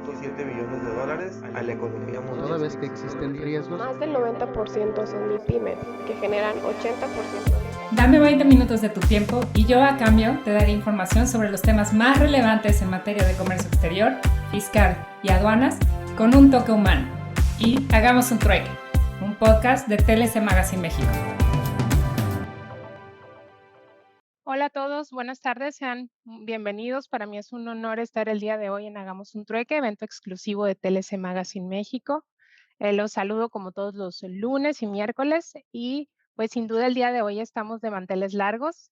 $1.7 billones a la economía mundial. Toda vez que existen riesgos, Más del 90% son MIPYMES, que generan 80% de... Dame 20 minutos de tu tiempo y yo a cambio te daré información sobre los temas más relevantes en materia de comercio exterior, fiscal y aduanas con un toque humano. Y hagamos un trueque, un podcast de TLC Magazine México. Hola a todos, buenas tardes, sean bienvenidos. Para mí es un honor estar el día de hoy en Hagamos un Trueque, evento exclusivo de TLC Magazine México. Los saludo como todos los lunes y miércoles y pues sin duda el día de hoy estamos de manteles largos.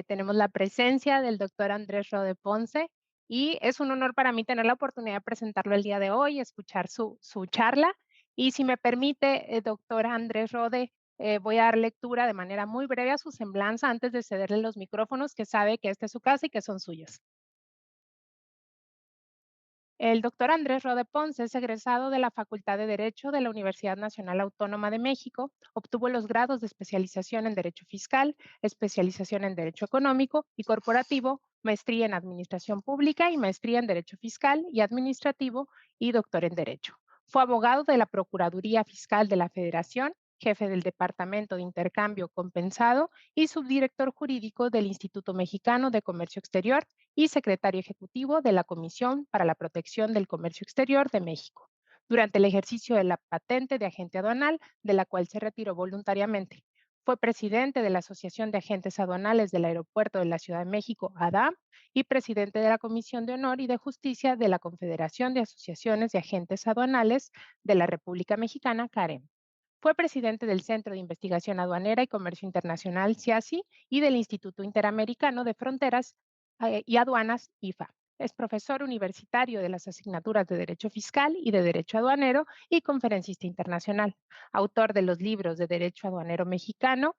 Tenemos la presencia del doctor Andrés Rode Ponce y es un honor para mí tener la oportunidad de presentarlo el día de hoy, escuchar su charla. Y si me permite, doctor Andrés Rode, voy a dar lectura de manera muy breve a su semblanza antes de cederle los micrófonos, que sabe que esta es su casa y que son suyos. El doctor Andrés Rode Ponce es egresado de la Facultad de Derecho de la Universidad Nacional Autónoma de México. Obtuvo los grados de especialización en Derecho Fiscal, especialización en Derecho Económico y Corporativo, maestría en Administración Pública y maestría en Derecho Fiscal y Administrativo y doctor en Derecho. Fue abogado de la Procuraduría Fiscal de la Federación, jefe del Departamento de Intercambio Compensado y subdirector jurídico del Instituto Mexicano de Comercio Exterior y secretario ejecutivo de la Comisión para la Protección del Comercio Exterior de México, durante el ejercicio de la patente de agente aduanal, de la cual se retiró voluntariamente. Fue presidente de la Asociación de Agentes Aduanales del Aeropuerto de la Ciudad de México, ADAM, y presidente de la Comisión de Honor y de Justicia de la Confederación de Asociaciones de Agentes Aduanales de la República Mexicana, CAREM. Fue presidente del Centro de Investigación Aduanera y Comercio Internacional, CIACI, y del Instituto Interamericano de Fronteras y Aduanas, IFA. Es profesor universitario de las asignaturas de Derecho Fiscal y de Derecho Aduanero y conferencista internacional. Autor de los libros de Derecho Aduanero Mexicano,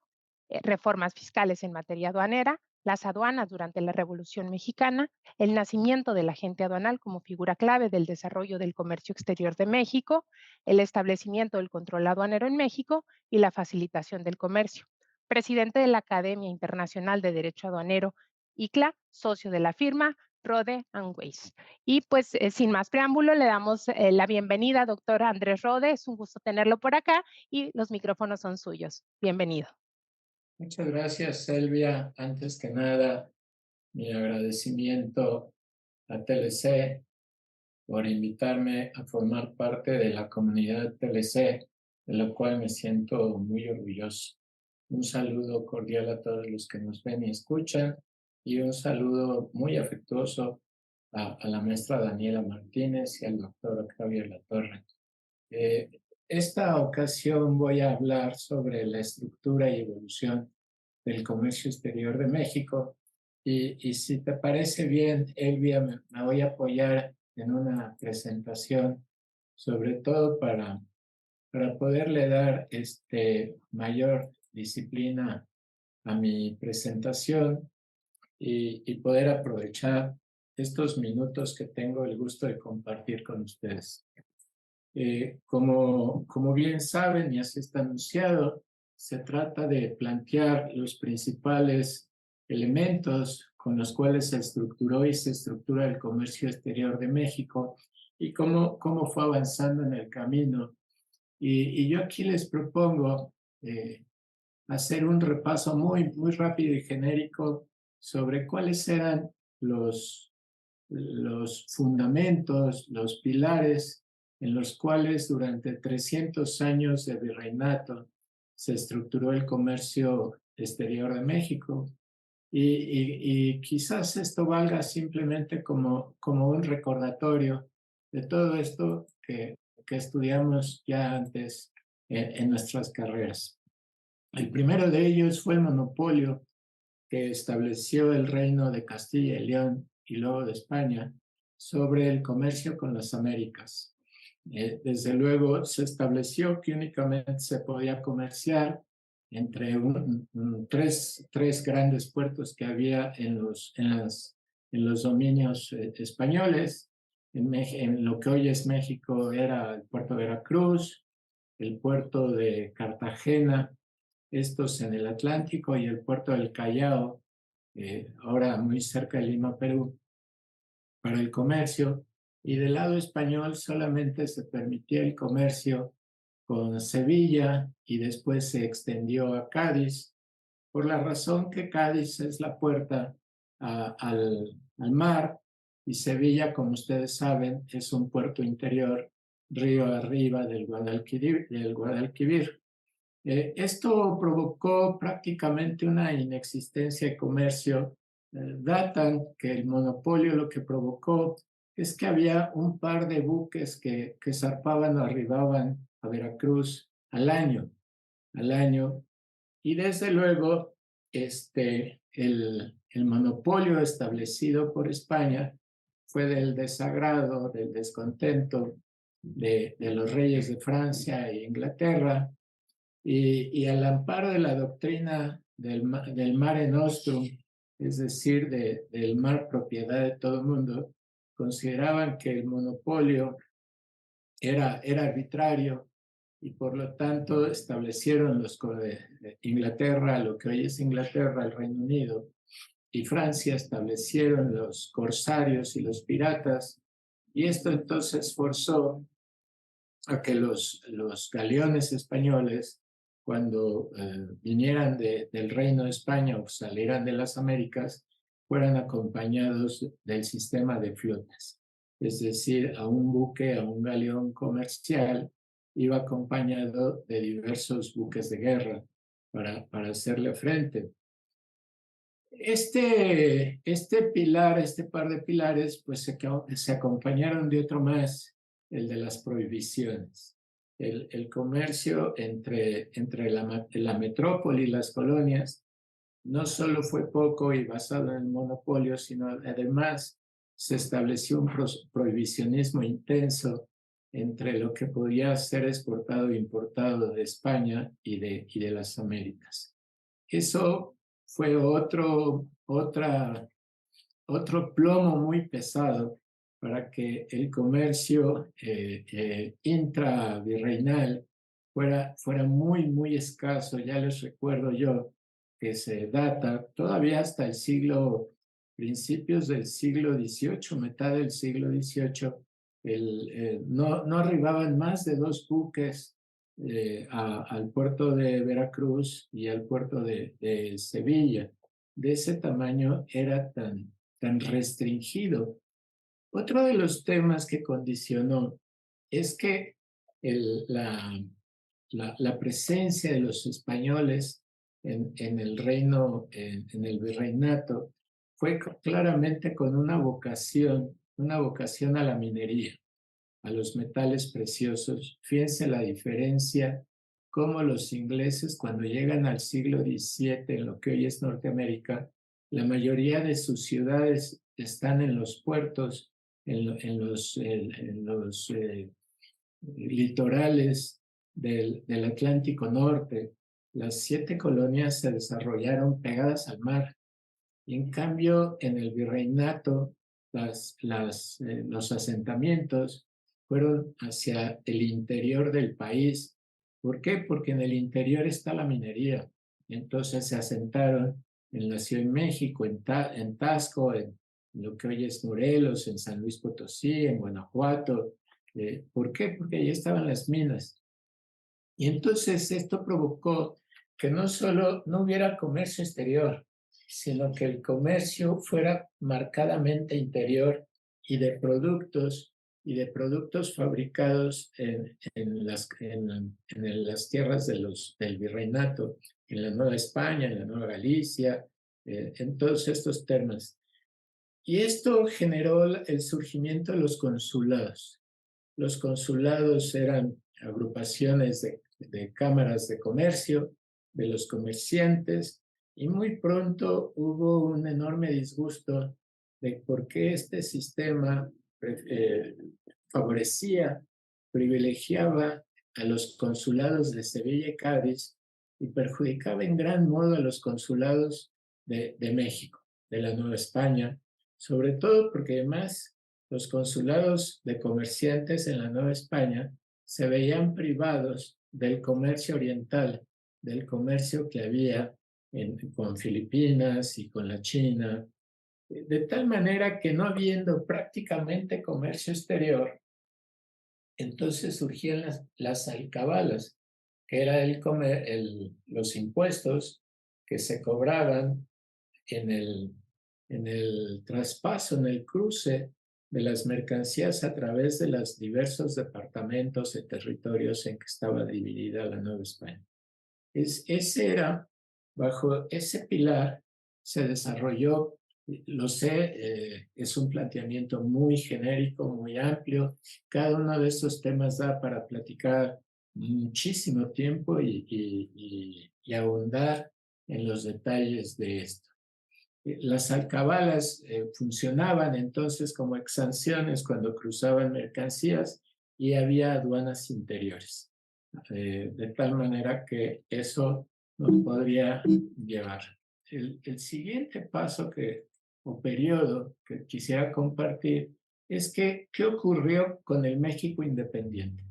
Reformas Fiscales en Materia Aduanera, Las Aduanas durante la Revolución Mexicana, El nacimiento del agente aduanal como figura clave del desarrollo del comercio exterior de México, el establecimiento del control aduanero en México y la facilitación del comercio. Presidente de la Academia Internacional de Derecho Aduanero, ICLA, socio de la firma Rode & Weiss. Y pues sin más preámbulo le damos la bienvenida, doctor Andrés Rode. Es un gusto tenerlo por acá y los micrófonos son suyos. Bienvenido. Muchas gracias, Selvia. Antes que nada, mi agradecimiento a TLC por invitarme a formar parte de la comunidad TLC, de la cual me siento muy orgulloso. Un saludo cordial a todos los que nos ven y escuchan y un saludo muy afectuoso a la maestra Daniela Martínez y al doctor Octavio Latorre. Esta ocasión voy a hablar sobre la estructura y evolución del comercio exterior de México y si te parece bien, Elvia, me voy a apoyar en una presentación, sobre todo para poderle dar mayor disciplina a mi presentación y poder aprovechar estos minutos que tengo el gusto de compartir con ustedes. Como bien saben, y así está anunciado, se trata de plantear los principales elementos con los cuales se estructuró y se estructura el comercio exterior de México y cómo fue avanzando en el camino. Y yo aquí les propongo hacer un repaso muy rápido y genérico sobre cuáles eran los fundamentos, los pilares en los cuales durante 300 años de virreinato se estructuró el comercio exterior de México. Y quizás esto valga simplemente como un recordatorio de todo esto que estudiamos ya antes en nuestras carreras. El primero de ellos fue el monopolio que estableció el Reino de Castilla y León y luego de España sobre el comercio con las Américas. Desde luego se estableció que únicamente se podía comerciar entre tres grandes puertos que había en los dominios españoles. En lo que hoy es México era el puerto de Veracruz, el puerto de Cartagena, estos en el Atlántico, y el puerto del Callao, ahora muy cerca de Lima, Perú, para el comercio. y del lado español solamente se permitía el comercio con Sevilla y después se extendió a Cádiz, por la razón que Cádiz es la puerta al mar y Sevilla, como ustedes saben, es un puerto interior río arriba del Guadalquivir. Esto provocó prácticamente una inexistencia de comercio. Datan que el monopolio lo que provocó es que había un par de buques que zarpaban o arribaban a Veracruz al año, y desde luego el monopolio establecido por España fue del desagrado, del descontento de los reyes de Francia e Inglaterra, y al amparo de la doctrina del Mare Nostrum, es decir, del mar propiedad de todo el mundo, consideraban que el monopolio era arbitrario y por lo tanto establecieron Inglaterra, lo que hoy es Inglaterra, el Reino Unido, y Francia establecieron los corsarios y los piratas, y esto entonces forzó a que los galeones españoles, cuando vinieran del Reino de España o salieran de las Américas, fueran acompañados del sistema de flotas. Es decir, a un buque, a un galeón comercial, iba acompañado de diversos buques de guerra para hacerle frente. Este par de pilares, pues se acompañaron de otro más, el de las prohibiciones. El comercio entre la metrópoli y las colonias no solo fue poco y basado en el monopolio, sino además se estableció un prohibicionismo intenso entre lo que podía ser exportado e importado de España y de las Américas. Eso fue otro plomo muy pesado para que el comercio intravirreinal fuera muy, muy escaso. Ya les recuerdo yo que se data todavía hasta principios del siglo XVIII, mitad del siglo XVIII, no arribaban más de 2 buques al puerto de Veracruz y al puerto de Sevilla. De ese tamaño era tan restringido. Otro de los temas que condicionó es que la presencia de los españoles en el reino, en el virreinato, fue claramente con una vocación a la minería, a los metales preciosos. Fíjense la diferencia, cómo los ingleses cuando llegan al siglo XVII, en lo que hoy es Norteamérica, la mayoría de sus ciudades están en los puertos, en los litorales del Atlántico Norte. Las 7 colonias se desarrollaron pegadas al mar. Y en cambio, en el virreinato, los asentamientos fueron hacia el interior del país. ¿Por qué? Porque en el interior está la minería. Entonces se asentaron en la Ciudad de México, en Tasco, en lo que hoy es Morelos, en San Luis Potosí, en Guanajuato. ¿Por qué? Porque ahí estaban las minas. Y entonces esto provocó que no solo no hubiera comercio exterior, sino que el comercio fuera marcadamente interior y de productos fabricados en las tierras del virreinato, en la Nueva España, en la Nueva Galicia, en todos estos temas. Y esto generó el surgimiento de los consulados. Los consulados eran agrupaciones de cámaras de comercio, de los comerciantes, y muy pronto hubo un enorme disgusto de por qué este sistema privilegiaba a los consulados de Sevilla y Cádiz y perjudicaba en gran modo a los consulados de México, de la Nueva España, sobre todo porque además los consulados de comerciantes en la Nueva España se veían privados del comercio oriental, del comercio que había con Filipinas y con la China, De tal manera que no habiendo prácticamente comercio exterior, entonces surgían las alcabalas, que era los impuestos que se cobraban en el traspaso, en el cruce de las mercancías a través de los diversos departamentos y territorios en que estaba dividida la Nueva España. Bajo ese pilar se desarrolló, lo sé, es un planteamiento muy genérico, muy amplio. Cada uno de estos temas da para platicar muchísimo tiempo y ahondar en los detalles de esto. Las alcabalas funcionaban entonces como exenciones cuando cruzaban mercancías y había aduanas interiores. De tal manera que eso nos podría llevar. El siguiente paso o periodo que quisiera compartir es que, ¿qué ocurrió con el México independiente?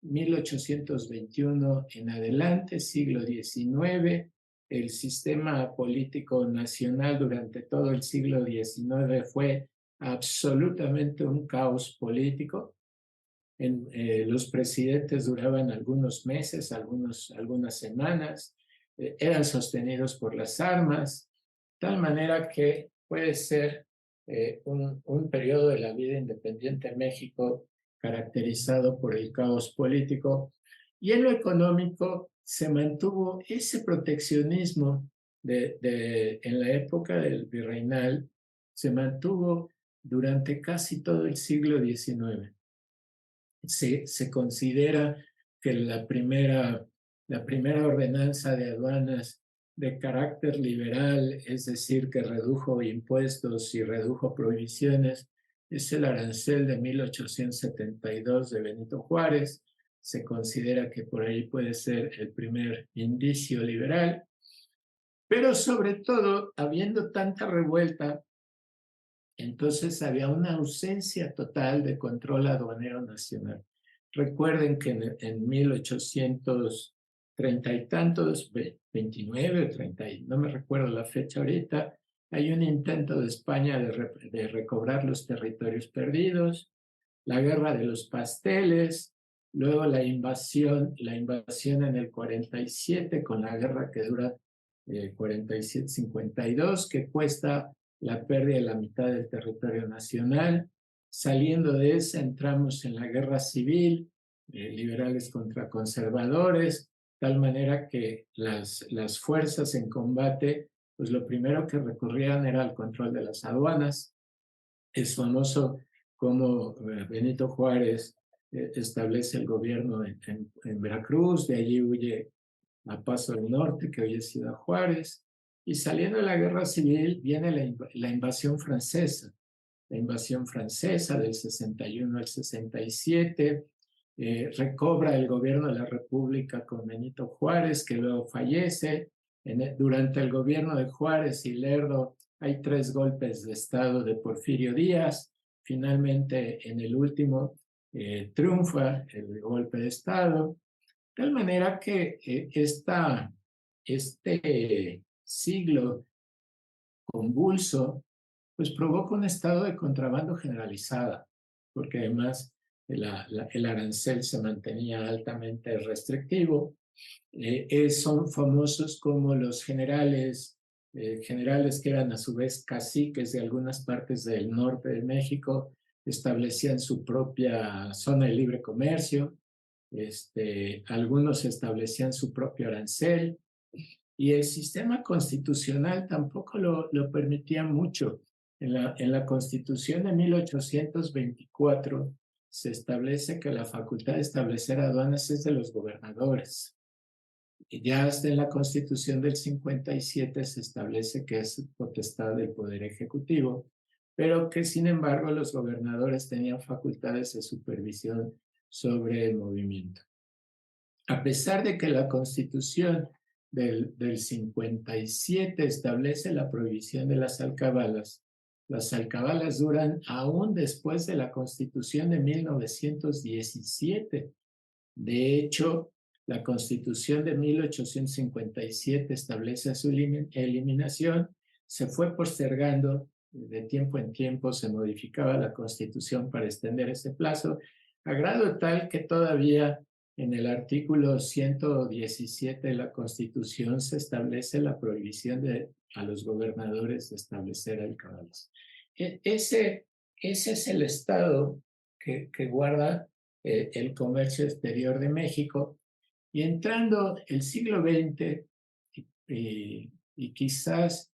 1821 en adelante, siglo XIX, el sistema político nacional durante todo el siglo XIX fue absolutamente un caos político. Los presidentes duraban algunos meses, algunas semanas, eran sostenidos por las armas, tal manera que puede ser un periodo de la vida independiente en México caracterizado por el caos político. Y en lo económico se mantuvo ese proteccionismo en la época del virreinal, se mantuvo durante casi todo el siglo XIX. Se considera que la primera ordenanza de aduanas de carácter liberal, es decir, que redujo impuestos y redujo prohibiciones, es el arancel de 1872 de Benito Juárez. Se considera que por ahí puede ser el primer indicio liberal, pero sobre todo, habiendo tanta revuelta, entonces había una ausencia total de control aduanero nacional. Recuerden que en 1830 y tantos, 29 o 30, no me recuerdo la fecha ahorita, hay un intento de España de recobrar los territorios perdidos, la guerra de los pasteles, luego la invasión en el 47 con la guerra que dura 47-52, que cuesta la pérdida de la mitad del territorio nacional. Saliendo de esa, entramos en la guerra civil, liberales contra conservadores, tal manera que las fuerzas en combate, pues lo primero que recurrían era al control de las aduanas. Es famoso cómo Benito Juárez establece el gobierno en Veracruz, de allí huye a Paso del Norte, que hoy es Ciudad Juárez, y saliendo de la guerra civil viene la invasión francesa del 61 al 67, recobra el gobierno de la República con Benito Juárez, que luego fallece. Durante el gobierno de Juárez y Lerdo hay 3 golpes de Estado de Porfirio Díaz. Finalmente, en el último, triunfa el golpe de Estado. De tal manera que este siglo convulso pues provoca un estado de contrabando generalizada, porque además el arancel se mantenía altamente restrictivo. Son famosos como los generales que eran a su vez caciques de algunas partes del norte de México, establecían su propia zona de libre comercio. Algunos establecían su propio arancel y el sistema constitucional tampoco lo permitía mucho. En la Constitución de 1824 se establece que la facultad de establecer aduanas es de los gobernadores. Y ya hasta en la Constitución del 57 se establece que es potestad del Poder Ejecutivo, pero que sin embargo los gobernadores tenían facultades de supervisión sobre el movimiento. A pesar de que la Constitución del 57 establece la prohibición de las alcabalas duran aún después de la Constitución de 1917. De hecho, la Constitución de 1857 establece su eliminación, se fue postergando de tiempo en tiempo se modificaba la Constitución para extender ese plazo, a grado tal que todavía en el artículo 117 de la Constitución se establece la prohibición a los gobernadores de establecer alcaldes. Ese es el estado que guarda el comercio exterior de México. Y entrando el siglo XX y quizás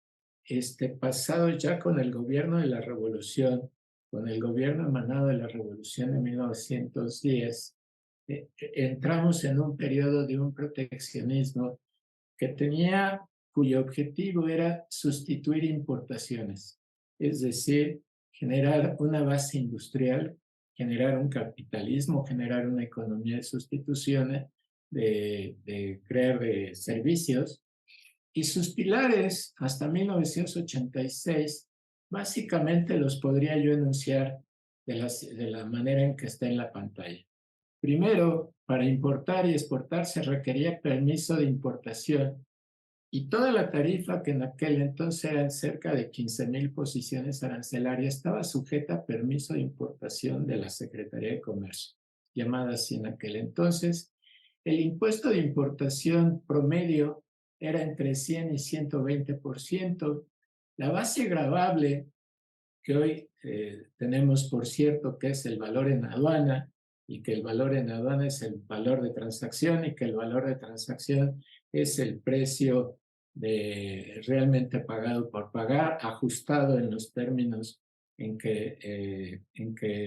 pasado ya con el gobierno de la Revolución, con el gobierno emanado de la Revolución de 1910, entramos en un periodo de un proteccionismo cuyo objetivo era sustituir importaciones, es decir, generar una base industrial, generar un capitalismo, generar una economía de sustituciones, de crear servicios. Y sus pilares hasta 1986, básicamente los podría yo enunciar de la manera en que está en la pantalla. Primero, para importar y exportar se requería permiso de importación y toda la tarifa, que en aquel entonces eran cerca de 15,000 posiciones arancelarias, estaba sujeta a permiso de importación de la Secretaría de Comercio, llamada así en aquel entonces. El impuesto de importación promedio era entre 100 y 120%. La base gravable, que hoy tenemos, por cierto, que es el valor en aduana, y que el valor en aduana es el valor de transacción, y que el valor de transacción es el precio realmente pagado por pagar, ajustado en los términos en que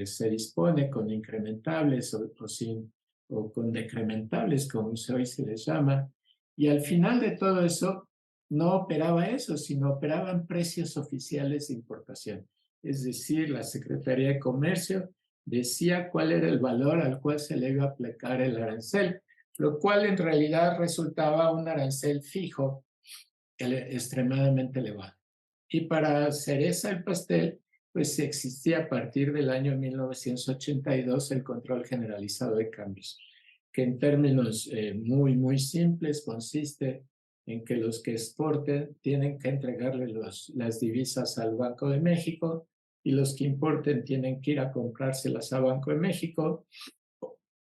se dispone, con incrementables o con decrementables, como hoy se les llama. Y al final de todo eso, no operaba eso, sino operaban precios oficiales de importación. Es decir, la Secretaría de Comercio decía cuál era el valor al cual se le iba a aplicar el arancel, lo cual en realidad resultaba un arancel fijo extremadamente elevado. Y para cereza el pastel, pues existía a partir del año 1982 el control generalizado de cambios, que en términos muy simples consiste en que los que exporten tienen que entregarle las divisas al Banco de México y los que importen tienen que ir a comprárselas al Banco de México.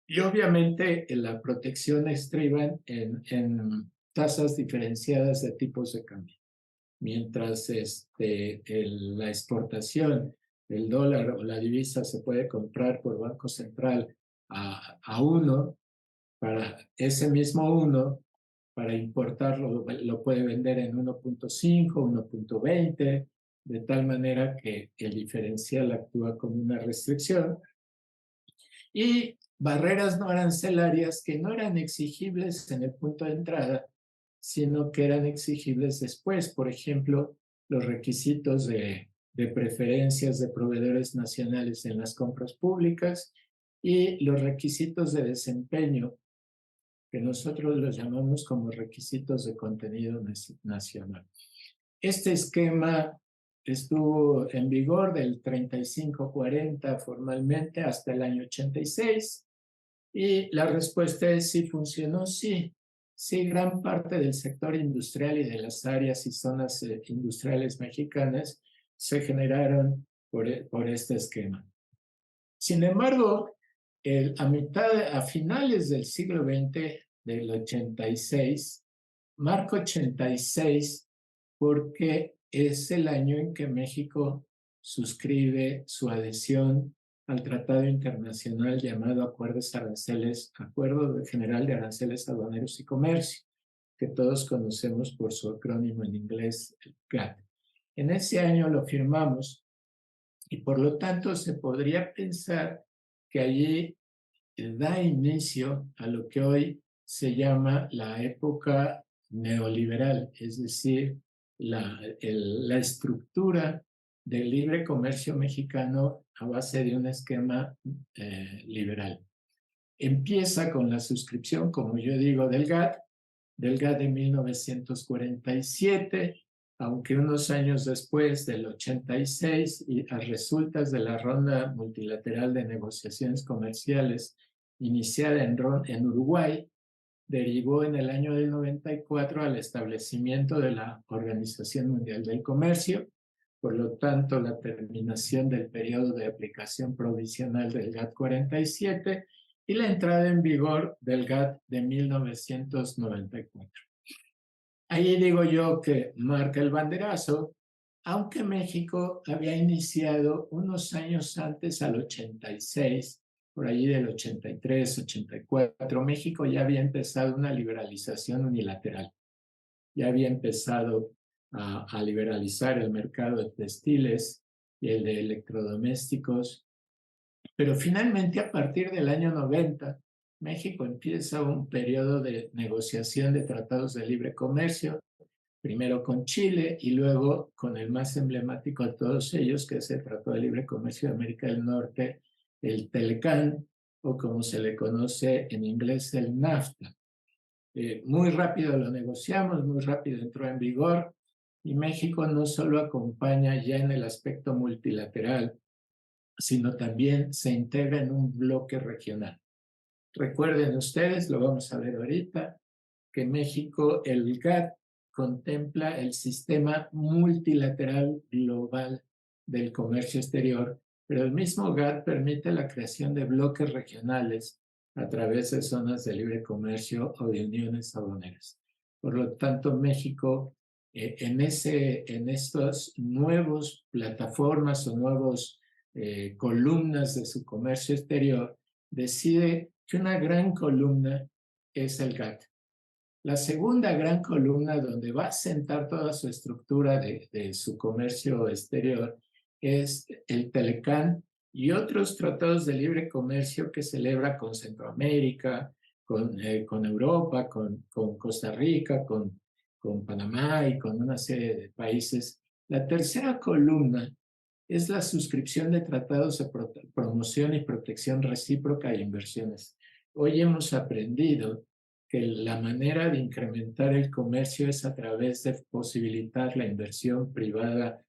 Y obviamente la protección estriba en tasas diferenciadas de tipos de cambio. Mientras la exportación, el dólar o la divisa se puede comprar por Banco Central a 1, para ese mismo 1, para importarlo lo puede vender en 1.5, 1.20, de tal manera que el diferencial actúa como una restricción. Y barreras no arancelarias que no eran exigibles en el punto de entrada, sino que eran exigibles después. Por ejemplo, los requisitos de preferencias de proveedores nacionales en las compras públicas y los requisitos de desempeño, que nosotros los llamamos como requisitos de contenido nacional. Este esquema estuvo en vigor del 35-40 formalmente hasta el año 86, y la respuesta es sí funcionó, sí. Sí, gran parte del sector industrial y de las áreas y zonas industriales mexicanas se generaron por este esquema. Sin embargo, a finales del siglo XX, del 86, marco 86, porque es el año en que México suscribe su adhesión al Tratado Internacional llamado Acuerdo General de Aranceles Aduaneros y Comercio, que todos conocemos por su acrónimo en inglés, GATT. En ese año lo firmamos y por lo tanto se podría pensar que allí da inicio a lo que hoy se llama la época neoliberal, es decir, la estructura del libre comercio mexicano a base de un esquema liberal. Empieza con la suscripción, como yo digo, del GATT de 1947, aunque unos años después, del 86, y a resultas de la ronda multilateral de negociaciones comerciales iniciada en Uruguay, derivó en el año del 94 al establecimiento de la Organización Mundial del Comercio, por lo tanto, la terminación del periodo de aplicación provisional del GATT 47 y la entrada en vigor del GATT de 1994. Ahí digo yo que marca el banderazo, aunque México había iniciado unos años antes, al 86, por allí del 83, 84, México ya había empezado una liberalización unilateral. Ya había empezado a liberalizar el mercado de textiles y el de electrodomésticos. Pero finalmente, a partir del año 90, México empieza un periodo de negociación de tratados de libre comercio, primero con Chile y luego con el más emblemático de todos ellos, que es el Tratado de Libre Comercio de América del Norte, el TELCAN, o como se le conoce en inglés, el NAFTA. Muy rápido lo negociamos, muy rápido entró en vigor, y México no solo acompaña ya en el aspecto multilateral, sino también se integra en un bloque regional. Recuerden ustedes, lo vamos a ver ahorita, que México, el GATT, contempla el sistema multilateral global del comercio exterior, pero el mismo GATT permite la creación de bloques regionales a través de zonas de libre comercio o de uniones aduaneras. Por lo tanto, México, en estas nuevas plataformas o nuevas columnas de su comercio exterior, decide que una gran columna es el GATT. La segunda gran columna donde va a sentar toda su estructura de su comercio exterior es el TELCAN y otros tratados de libre comercio que celebra con Centroamérica, con Europa, con Costa Rica, con Panamá y con una serie de países. La tercera columna es la suscripción de tratados de promoción y protección recíproca e inversiones. Hoy hemos aprendido que la manera de incrementar el comercio es a través de posibilitar la inversión privada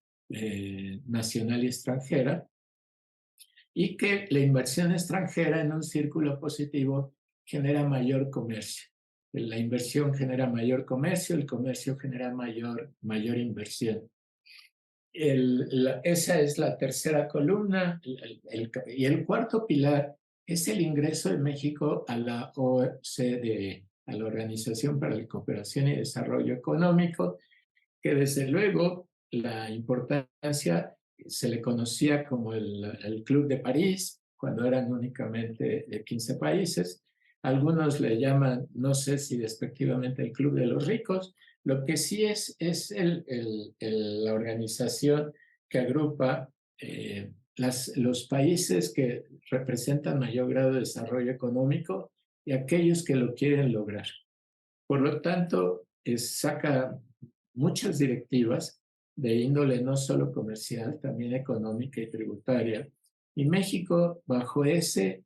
nacional y extranjera, y que la inversión extranjera en un círculo positivo genera mayor comercio. La inversión genera mayor comercio, el comercio genera mayor inversión. Esa es la tercera columna, y el cuarto pilar es el ingreso de México a la OCDE, a la Organización para la Cooperación y Desarrollo Económico, que desde luego la importancia se le conocía como el Club de París, cuando eran únicamente de 15 países. Algunos le llaman, no sé si despectivamente, el Club de los Ricos. Lo que sí es la organización que agrupa los países que representan mayor grado de desarrollo económico y aquellos que lo quieren lograr. Por lo tanto, saca muchas directivas de índole no solo comercial, también económica y tributaria. Y México, bajo ese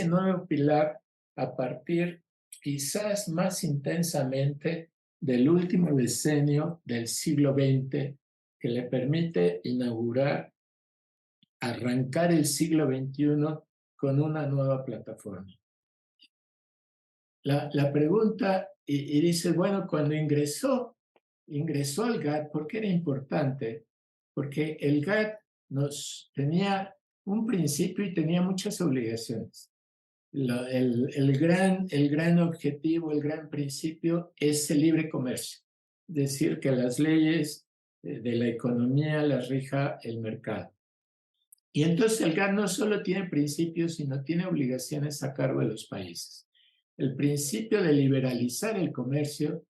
nuevo pilar, a partir quizás más intensamente del último decenio del siglo XX, que le permite arrancar el siglo XXI con una nueva plataforma. La pregunta, y dice, bueno, cuando ingresó al GATT, ¿por qué era importante? Porque el GATT tenía un principio y tenía muchas obligaciones. El gran objetivo, el gran principio es el libre comercio, es decir, que las leyes de la economía las rija el mercado. Y entonces el GATT no solo tiene principios, sino tiene obligaciones a cargo de los países. El principio de liberalizar el comercio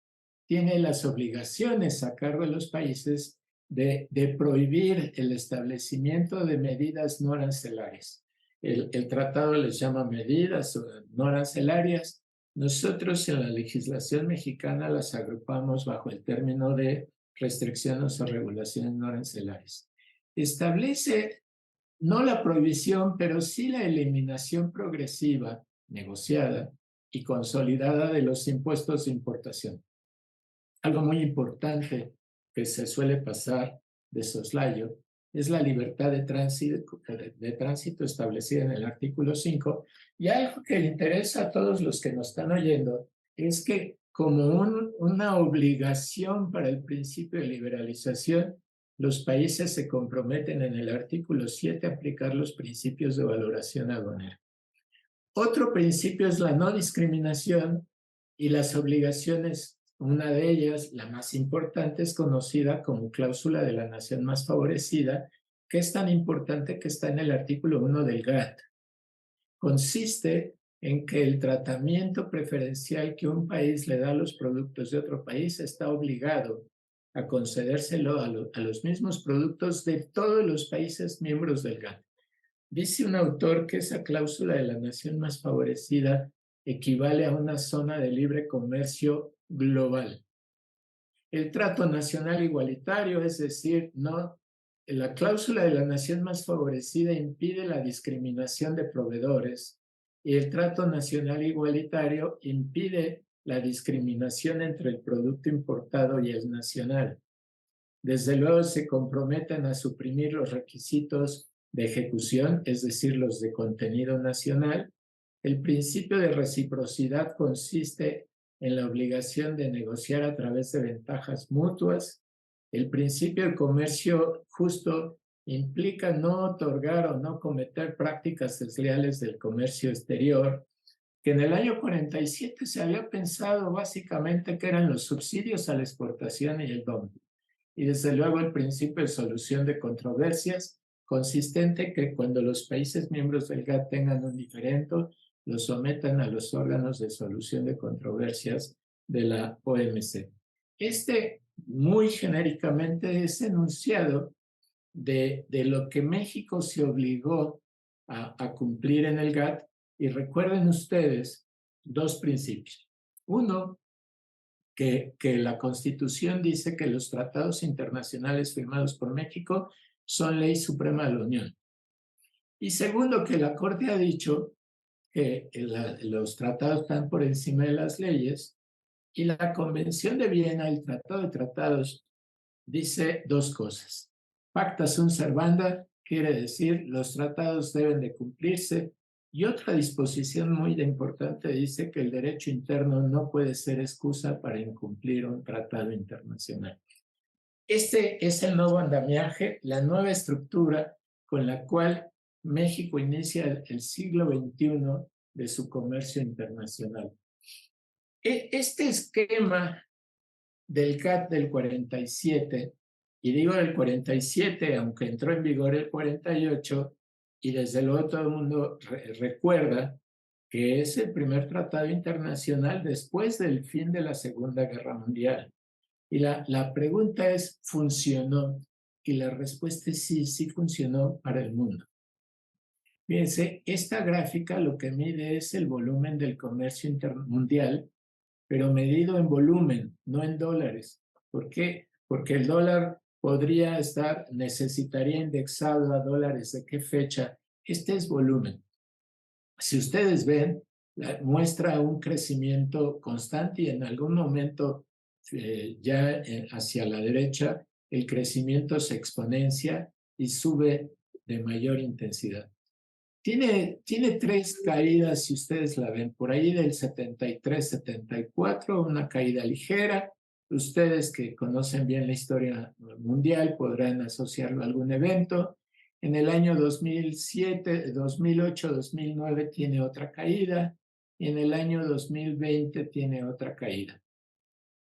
tiene las obligaciones a cargo de los países de prohibir el establecimiento de medidas no arancelarias. El tratado les llama medidas no arancelarias. Nosotros en la legislación mexicana las agrupamos bajo el término de restricciones o regulaciones no arancelarias. Establece no la prohibición, pero sí la eliminación progresiva, negociada y consolidada de los impuestos de importación. Algo muy importante que se suele pasar de soslayo es la libertad de tránsito establecida en el artículo 5. Y algo que le interesa a todos los que nos están oyendo es que, como una obligación para el principio de liberalización, los países se comprometen en el artículo 7 a aplicar los principios de valoración aduanera. Otro principio es la no discriminación y las obligaciones. Una de ellas, la más importante, es conocida como cláusula de la nación más favorecida, que es tan importante que está en el artículo 1 del GATT. Consiste en que el tratamiento preferencial que un país le da a los productos de otro país está obligado a concedérselo a los mismos productos de todos los países miembros del GATT. Dice un autor que esa cláusula de la nación más favorecida equivale a una zona de libre comercio global. El trato nacional igualitario, es decir, no, la cláusula de la nación más favorecida impide la discriminación de proveedores y el trato nacional igualitario impide la discriminación entre el producto importado y el nacional. Desde luego se comprometen a suprimir los requisitos de ejecución, es decir, los de contenido nacional. El principio de reciprocidad consiste en la obligación de negociar a través de ventajas mutuas. El principio de comercio justo implica no otorgar o no cometer prácticas desleales del comercio exterior, que en el año 47 se había pensado básicamente que eran los subsidios a la exportación y el dumping. Y desde luego el principio de solución de controversias, consistente que cuando los países miembros del GATT tengan un diferendo, lo sometan a los órganos de solución de controversias de la OMC. Muy genéricamente, es enunciado de lo que México se obligó a cumplir en el GATT. Y recuerden ustedes dos principios. Uno, que la Constitución dice que los tratados internacionales firmados por México son ley suprema de la Unión. Y segundo, que la Corte ha dicho que los tratados están por encima de las leyes, y la Convención de Viena, el Tratado de Tratados, dice dos cosas. Pacta sunt servanda, quiere decir los tratados deben de cumplirse, y otra disposición muy importante dice que el derecho interno no puede ser excusa para incumplir un tratado internacional. Este es el nuevo andamiaje, la nueva estructura con la cual México inicia el siglo XXI de su comercio internacional. Este esquema del GATT del 47, y digo del 47, aunque entró en vigor el 48, y desde luego todo el mundo recuerda que es el primer tratado internacional después del fin de la Segunda Guerra Mundial. Y la pregunta es, ¿funcionó? Y la respuesta es sí, sí funcionó para el mundo. Fíjense, esta gráfica lo que mide es el volumen del comercio mundial, pero medido en volumen, no en dólares. ¿Por qué? Porque el dólar necesitaría indexado a dólares. ¿De qué fecha? Este es volumen. Si ustedes ven, muestra un crecimiento constante y en algún momento ya hacia la derecha el crecimiento se exponencia y sube de mayor intensidad. Tiene tres caídas, si ustedes la ven, por ahí del 73, 74, una caída ligera. Ustedes que conocen bien la historia mundial podrán asociarlo a algún evento. En el año 2007, 2008, 2009 tiene otra caída. Y en el año 2020 tiene otra caída.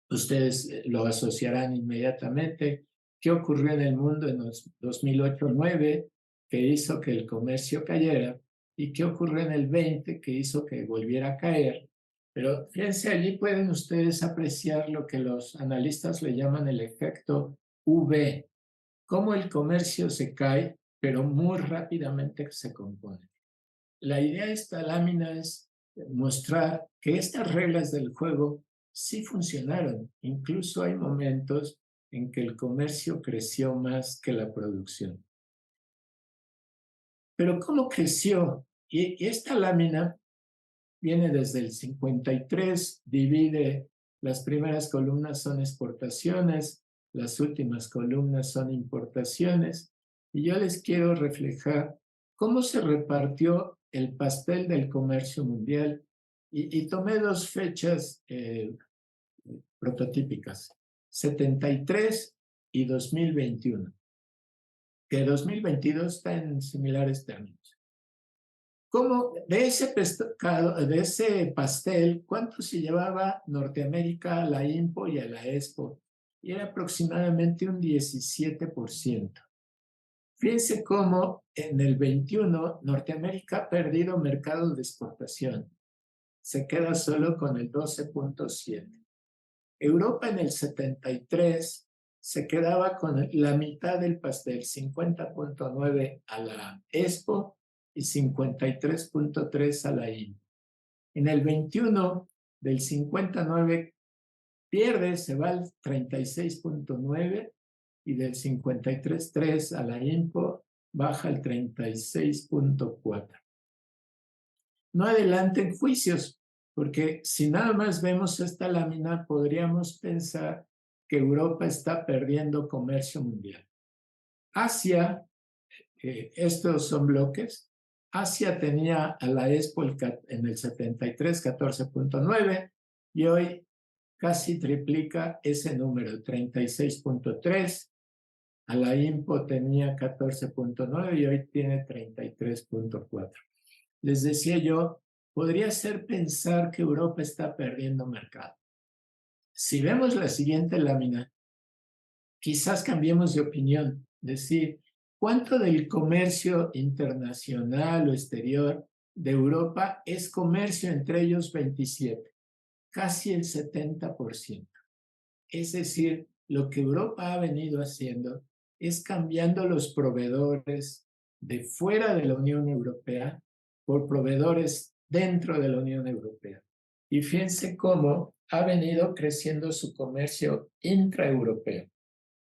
Ustedes lo asociarán inmediatamente. ¿Qué ocurrió en el mundo en los 2008-2009 que hizo que el comercio cayera? ¿Y qué ocurrió en el 20 que hizo que volviera a caer? Pero fíjense, allí pueden ustedes apreciar lo que los analistas le llaman el efecto V, cómo el comercio se cae, pero muy rápidamente se compone. La idea de esta lámina es mostrar que estas reglas del juego sí funcionaron. Incluso hay momentos en que el comercio creció más que la producción. Pero ¿cómo creció? Y esta lámina viene desde el 53, divide, las primeras columnas son exportaciones, las últimas columnas son importaciones, y yo les quiero reflejar cómo se repartió el pastel del comercio mundial, y tomé dos fechas prototípicas, 73 y 2021. que 2022 está en similares términos. ¿Cómo de ese pastel, cuánto se llevaba Norteamérica a la INPO y a la EXPO? Y era aproximadamente un 17%. Fíjense cómo en el 21 Norteamérica ha perdido mercados de exportación. Se queda solo con el 12.7%. Europa en el 73 se quedaba con la mitad del pastel, 50.9 a la EXPO y 53.3 a la INPO. En el 21 del 59 pierde, se va al 36.9 y del 53.3 a la INPO baja al 36.4. No adelanten juicios, porque si nada más vemos esta lámina, podríamos pensar que Europa está perdiendo comercio mundial. Asia, estos son bloques, Asia tenía a la EXPO en el 73, 14.9, y hoy casi triplica ese número, 36.3. A la INPO tenía 14.9 y hoy tiene 33.4. Les decía yo, podría ser pensar que Europa está perdiendo mercado. Si vemos la siguiente lámina, quizás cambiemos de opinión, decir, ¿cuánto del comercio internacional o exterior de Europa es comercio entre ellos 27? Casi el 70%. Es decir, lo que Europa ha venido haciendo es cambiando los proveedores de fuera de la Unión Europea por proveedores dentro de la Unión Europea. Y fíjense cómo ha venido creciendo su comercio intraeuropeo.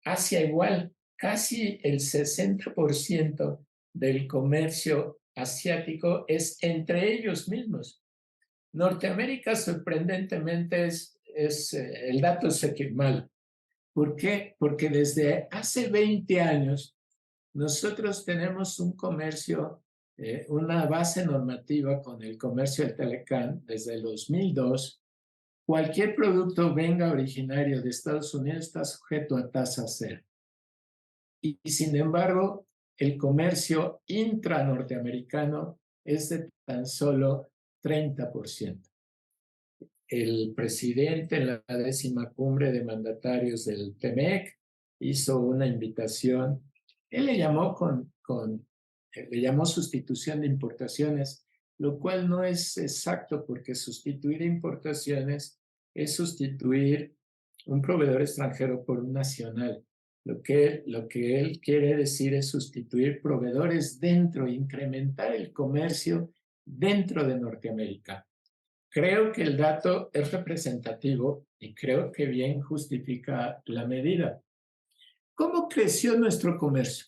Asia igual, casi el 60% del comercio asiático es entre ellos mismos. Norteamérica, sorprendentemente, el dato es mal. ¿Por qué? Porque desde hace 20 años nosotros tenemos un comercio, una base normativa con el comercio del Telecán desde el 2002. Cualquier producto venga originario de Estados Unidos está sujeto a tasa cero. Y sin embargo, el comercio intra-norteamericano es de tan solo 30%. El presidente en la 10ª cumbre de mandatarios del TEMEC hizo una invitación. Él le llamó le llamó sustitución de importaciones, lo cual no es exacto porque sustituir importaciones es sustituir un proveedor extranjero por un nacional. Lo que él quiere decir es sustituir proveedores dentro, incrementar el comercio dentro de Norteamérica. Creo que el dato es representativo y creo que bien justifica la medida. ¿Cómo creció nuestro comercio?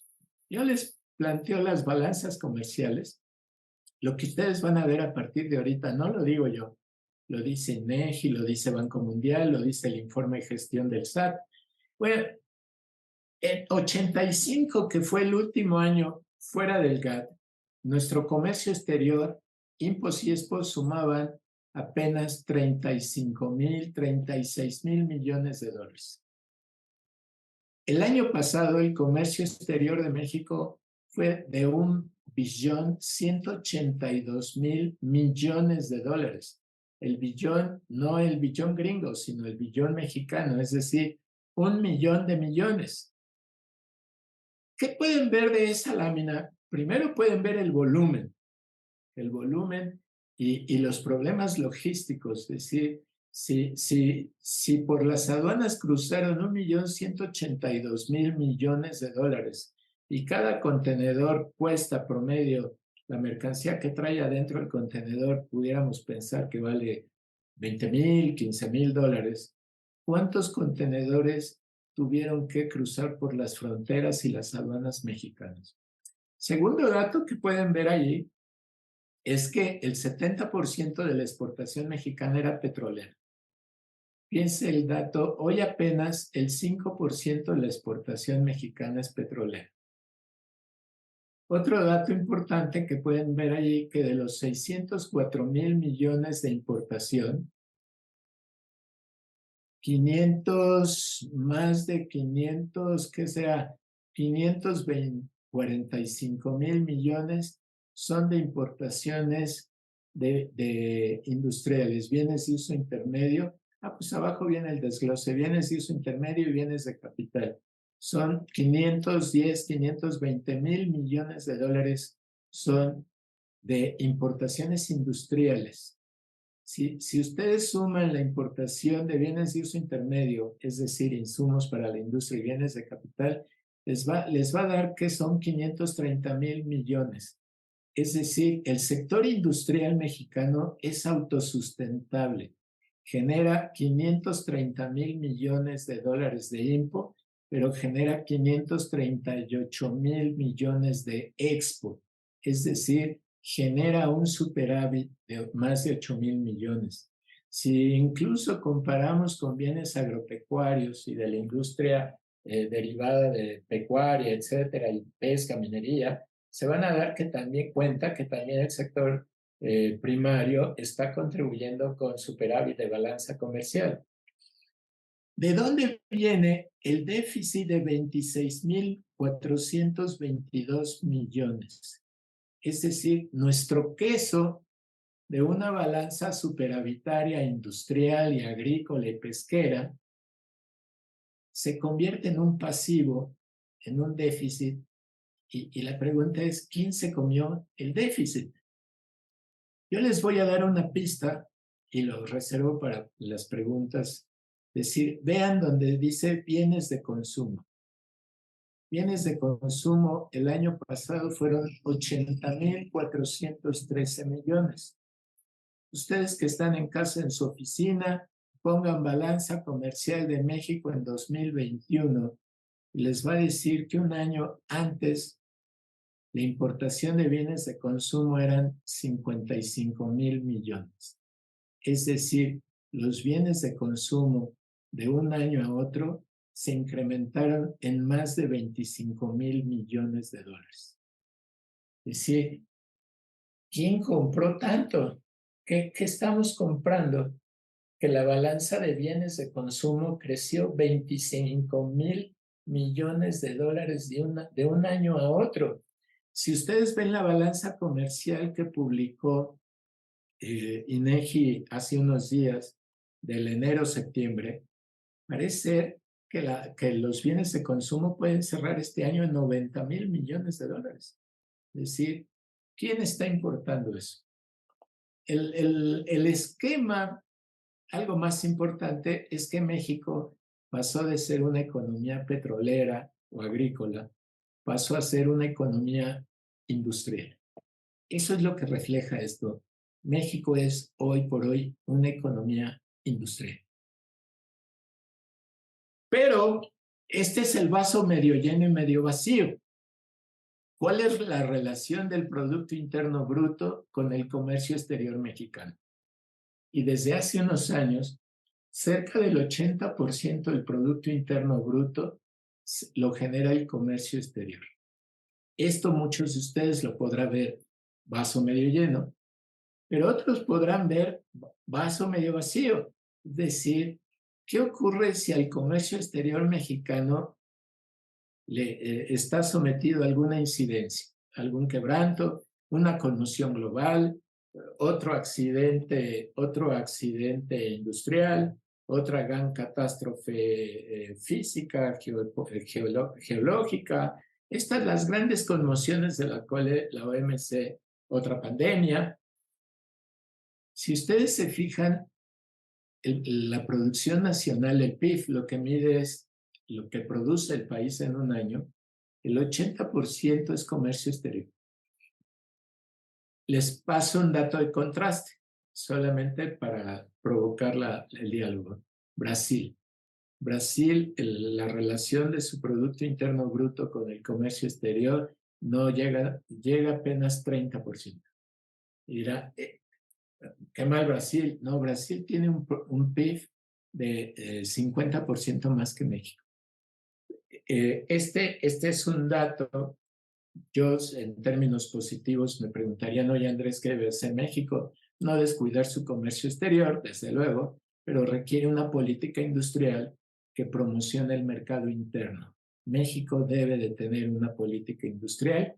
Yo les planteo las balanzas comerciales. Lo que ustedes van a ver a partir de ahorita, no lo digo yo, lo dice INEGI, lo dice Banco Mundial, lo dice el informe de gestión del SAT. Bueno, en 85, que fue el último año fuera del GATT, nuestro comercio exterior, INPOS y EXPOS sumaban apenas 36,000 millones de dólares. El año pasado el comercio exterior de México fue de 1,182,000 millones de dólares. El billón, no el billón gringo, sino el billón mexicano, es decir, 1 millón de millones. ¿Qué pueden ver de esa lámina? Primero pueden ver el volumen y los problemas logísticos, es decir, si por las aduanas cruzaron 1,182,000 millones de dólares y cada contenedor cuesta promedio, la mercancía que trae adentro del contenedor, pudiéramos pensar que vale 20,000, 15,000 dólares, ¿cuántos contenedores tuvieron que cruzar por las fronteras y las aduanas mexicanas? Segundo dato que pueden ver allí es que el 70% de la exportación mexicana era petrolera. Fíjense el dato, hoy apenas el 5% de la exportación mexicana es petrolera. Otro dato importante que pueden ver allí, que de los 604,000 millones de importación, más de 520 45,000 millones son de importaciones de industriales, bienes de uso intermedio. Pues abajo viene el desglose, bienes de uso intermedio y bienes de capital. Son 520 mil millones de dólares son de importaciones industriales. Si ustedes suman la importación de bienes de uso intermedio, es decir, insumos para la industria y bienes de capital, les va a dar que son 530 mil millones. Es decir, el sector industrial mexicano es autosustentable. Genera 530 mil millones de dólares de IMPO, pero genera 538 mil millones de expo. Es decir, genera un superávit de más de 8 mil millones. Si incluso comparamos con bienes agropecuarios y de la industria derivada de pecuaria, etcétera, y pesca, minería, se van a dar cuenta que también el sector primario está contribuyendo con superávit de balanza comercial. ¿De dónde viene el déficit de 26,422 millones? Es decir, nuestro queso de una balanza superavitaria industrial y agrícola y pesquera se convierte en un pasivo, en un déficit, y la pregunta es, ¿quién se comió el déficit? Yo les voy a dar una pista y lo reservo para las preguntas. Es decir, vean donde dice bienes de consumo. Bienes de consumo el año pasado fueron 80,413 millones. Ustedes que están en casa en su oficina, pongan balanza comercial de México en 2021 y les va a decir que un año antes la importación de bienes de consumo eran 55,000 millones. Es decir, los bienes de consumo de un año a otro se incrementaron en más de 25,000 millones de dólares. Es decir, ¿quién compró tanto? ¿Qué estamos comprando? Que la balanza de bienes de consumo creció 25,000 millones de dólares de un año a otro. Si ustedes ven la balanza comercial que publicó INEGI hace unos días, del enero-septiembre, parece ser que los bienes de consumo pueden cerrar este año en 90,000 millones de dólares. Es decir, ¿quién está importando eso? El esquema, algo más importante, es que México pasó de ser una economía petrolera o agrícola, pasó a ser una economía industrial. Eso es lo que refleja esto. México es hoy por hoy una economía industrial. Pero este es el vaso medio lleno y medio vacío. ¿Cuál es la relación del Producto Interno Bruto con el comercio exterior mexicano? Y desde hace unos años, cerca del 80% del Producto Interno Bruto lo genera el comercio exterior. Esto muchos de ustedes lo podrán ver vaso medio lleno, pero otros podrán ver vaso medio vacío. Es decir, ¿qué ocurre si al comercio exterior mexicano le está sometido a alguna incidencia, algún quebranto, una conmoción global, otro accidente industrial, otra gran catástrofe física, geológica? Estas las grandes conmociones de las cuales la OMC, otra pandemia. Si ustedes se fijan, la producción nacional, el PIB, lo que mide es lo que produce el país en un año, el 80% es comercio exterior. Les paso un dato de contraste, solamente para provocar el diálogo. Brasil, la relación de su Producto Interno Bruto con el comercio exterior no llega apenas 30%. Y dirá, ¿qué mal Brasil? No, Brasil tiene un PIB de 50% más que México. Este es un dato. Yo, en términos positivos, me preguntarían, oye Andrés, ¿qué debe hacer México? No descuidar su comercio exterior, desde luego, pero requiere una política industrial que promocione el mercado interno. México debe de tener una política industrial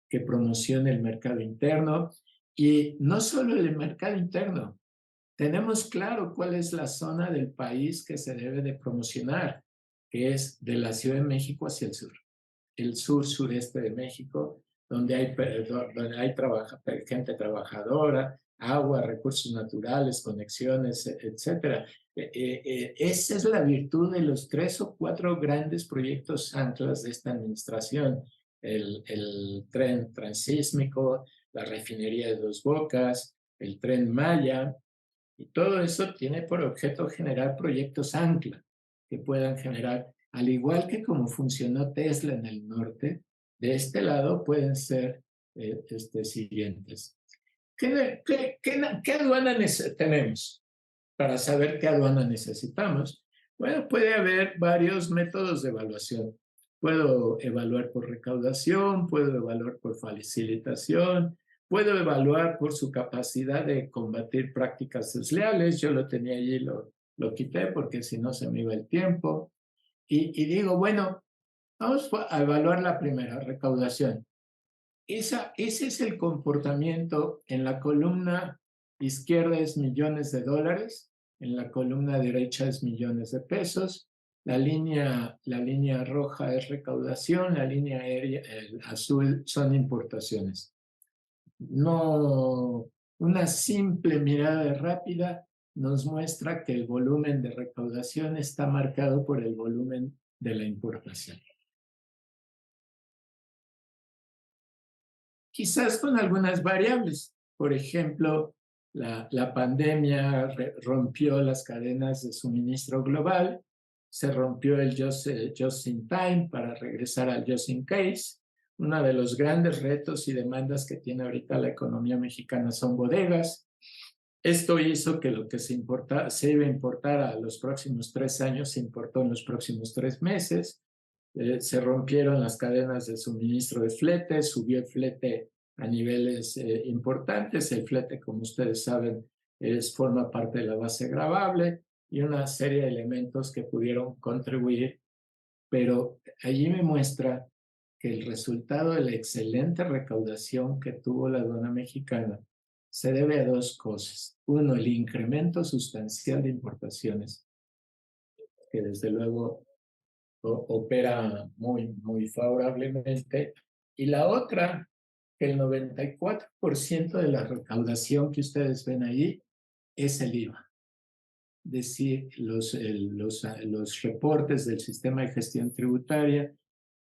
que promocione el mercado interno y no solo el mercado interno. Tenemos claro cuál es la zona del país que se debe de promocionar, que es de la Ciudad de México hacia el sur-sureste de México, donde hay gente trabajadora, agua, recursos naturales, conexiones, etc. Esa es la virtud de los 3 o 4 grandes proyectos anclas de esta administración. El tren transísmico, la refinería de Dos Bocas, el tren Maya, y todo eso tiene por objeto generar proyectos ancla que puedan generar, al igual que como funcionó Tesla en el norte, de este lado pueden ser siguientes. ¿Qué aduana tenemos? Para saber qué aduana necesitamos. Bueno, puede haber varios métodos de evaluación. Puedo evaluar por recaudación, puedo evaluar por facilitación, puedo evaluar por su capacidad de combatir prácticas desleales. Yo lo tenía allí, lo quité porque si no se me iba el tiempo. Y digo, bueno, vamos a evaluar la primera, recaudación. Ese es el comportamiento. En la columna izquierda es millones de dólares, en la columna derecha es millones de pesos. La línea roja es recaudación, la línea azul son importaciones. No, una simple mirada rápida nos muestra que el volumen de recaudación está marcado por el volumen de la importación. Quizás con algunas variables. Por ejemplo, la pandemia rompió las cadenas de suministro global, se rompió el just in time para regresar al just in case. Uno de los grandes retos y demandas que tiene ahorita la economía mexicana son bodegas. Esto hizo que lo que se iba a importar a los próximos 3 años se importó en los próximos 3 meses. Se rompieron las cadenas de suministro de flete, subió el flete a niveles importantes. El flete, como ustedes saben, forma parte de la base gravable y una serie de elementos que pudieron contribuir, pero allí me muestra que el resultado de la excelente recaudación que tuvo la aduana mexicana se debe a 2 cosas. Uno, el incremento sustancial de importaciones, que desde luego opera muy favorablemente. Y la otra, que el 94% de la recaudación que ustedes ven ahí es el IVA. Es decir, los reportes del sistema de gestión tributaria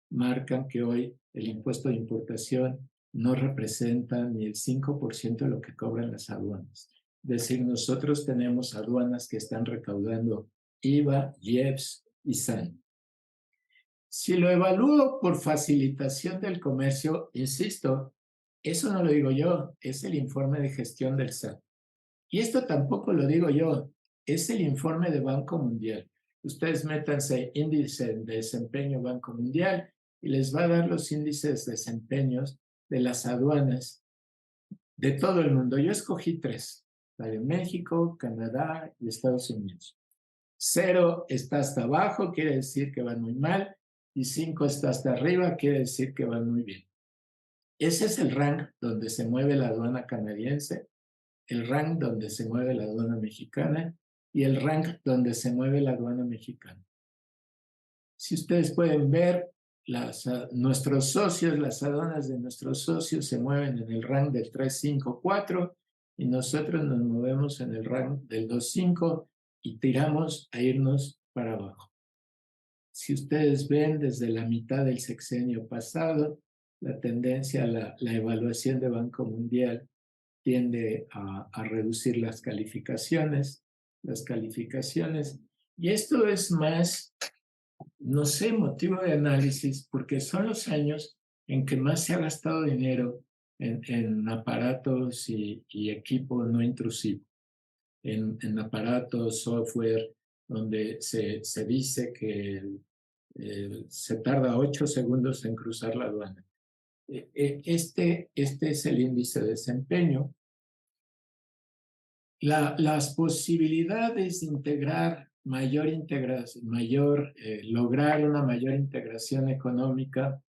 marcan que hoy el impuesto de importación no representa ni el 5% de lo que cobran las aduanas. Es decir, nosotros tenemos aduanas que están recaudando IVA, IEPS y SAN. Si lo evalúo por facilitación del comercio, insisto, eso no lo digo yo, es el informe de gestión del SAT. Y esto tampoco lo digo yo, es el informe de Banco Mundial. Ustedes métanse índice de desempeño Banco Mundial y les va a dar los índices de desempeños de las aduanas de todo el mundo. Yo escogí 3, la de México, Canadá y Estados Unidos. 0 está hasta abajo, quiere decir que van muy mal, y 5 está hasta arriba, quiere decir que van muy bien. Ese es el rank donde se mueve la aduana canadiense, el rank donde se mueve la aduana mexicana y el rank donde se mueve la aduana mexicana. Si ustedes pueden ver, nuestros socios, las aduanas de nuestros socios se mueven en el rank del 3, 5, 4 y nosotros nos movemos en el rank del 2, 5 y tiramos a irnos para abajo. Si ustedes ven desde la mitad del sexenio pasado, la tendencia a la evaluación de Banco Mundial tiende a reducir las calificaciones, y esto es más, no sé, motivo de análisis, porque son los años en que más se ha gastado dinero en aparatos y equipo no intrusivo, en aparatos, software, donde se dice que se tarda 8 segundos en cruzar la aduana. Este es el índice de desempeño. Las posibilidades de integrar mayor integración, lograr una mayor integración económica,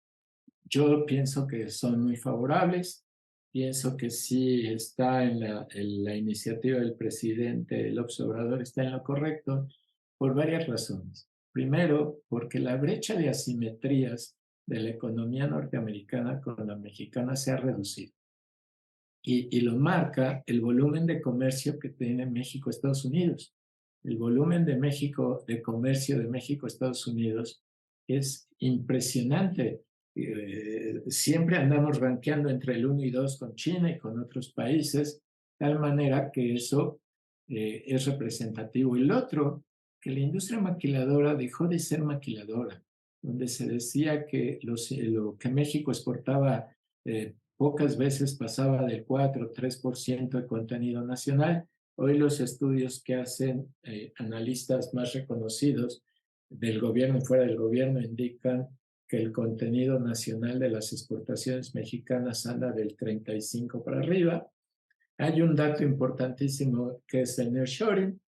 yo pienso que son muy favorables. Pienso que sí está en la iniciativa del presidente López Obrador, está en lo correcto por varias razones. Primero, porque la brecha de asimetrías de la economía norteamericana con la mexicana se ha reducido. Y lo marca el volumen de comercio que tiene México-Estados Unidos. El volumen de comercio de México-Estados Unidos es impresionante. Siempre andamos rankeando entre el 1 y 2 con China y con otros países, de tal manera que eso es representativo. Y el otro, que la industria maquiladora dejó de ser maquiladora, donde se decía que lo que México exportaba pocas veces pasaba del 4 o 3% de contenido nacional. Hoy los estudios que hacen analistas más reconocidos del gobierno y fuera del gobierno indican que el contenido nacional de las exportaciones mexicanas anda del 35 para arriba. Hay un dato importantísimo que es el nearshoring,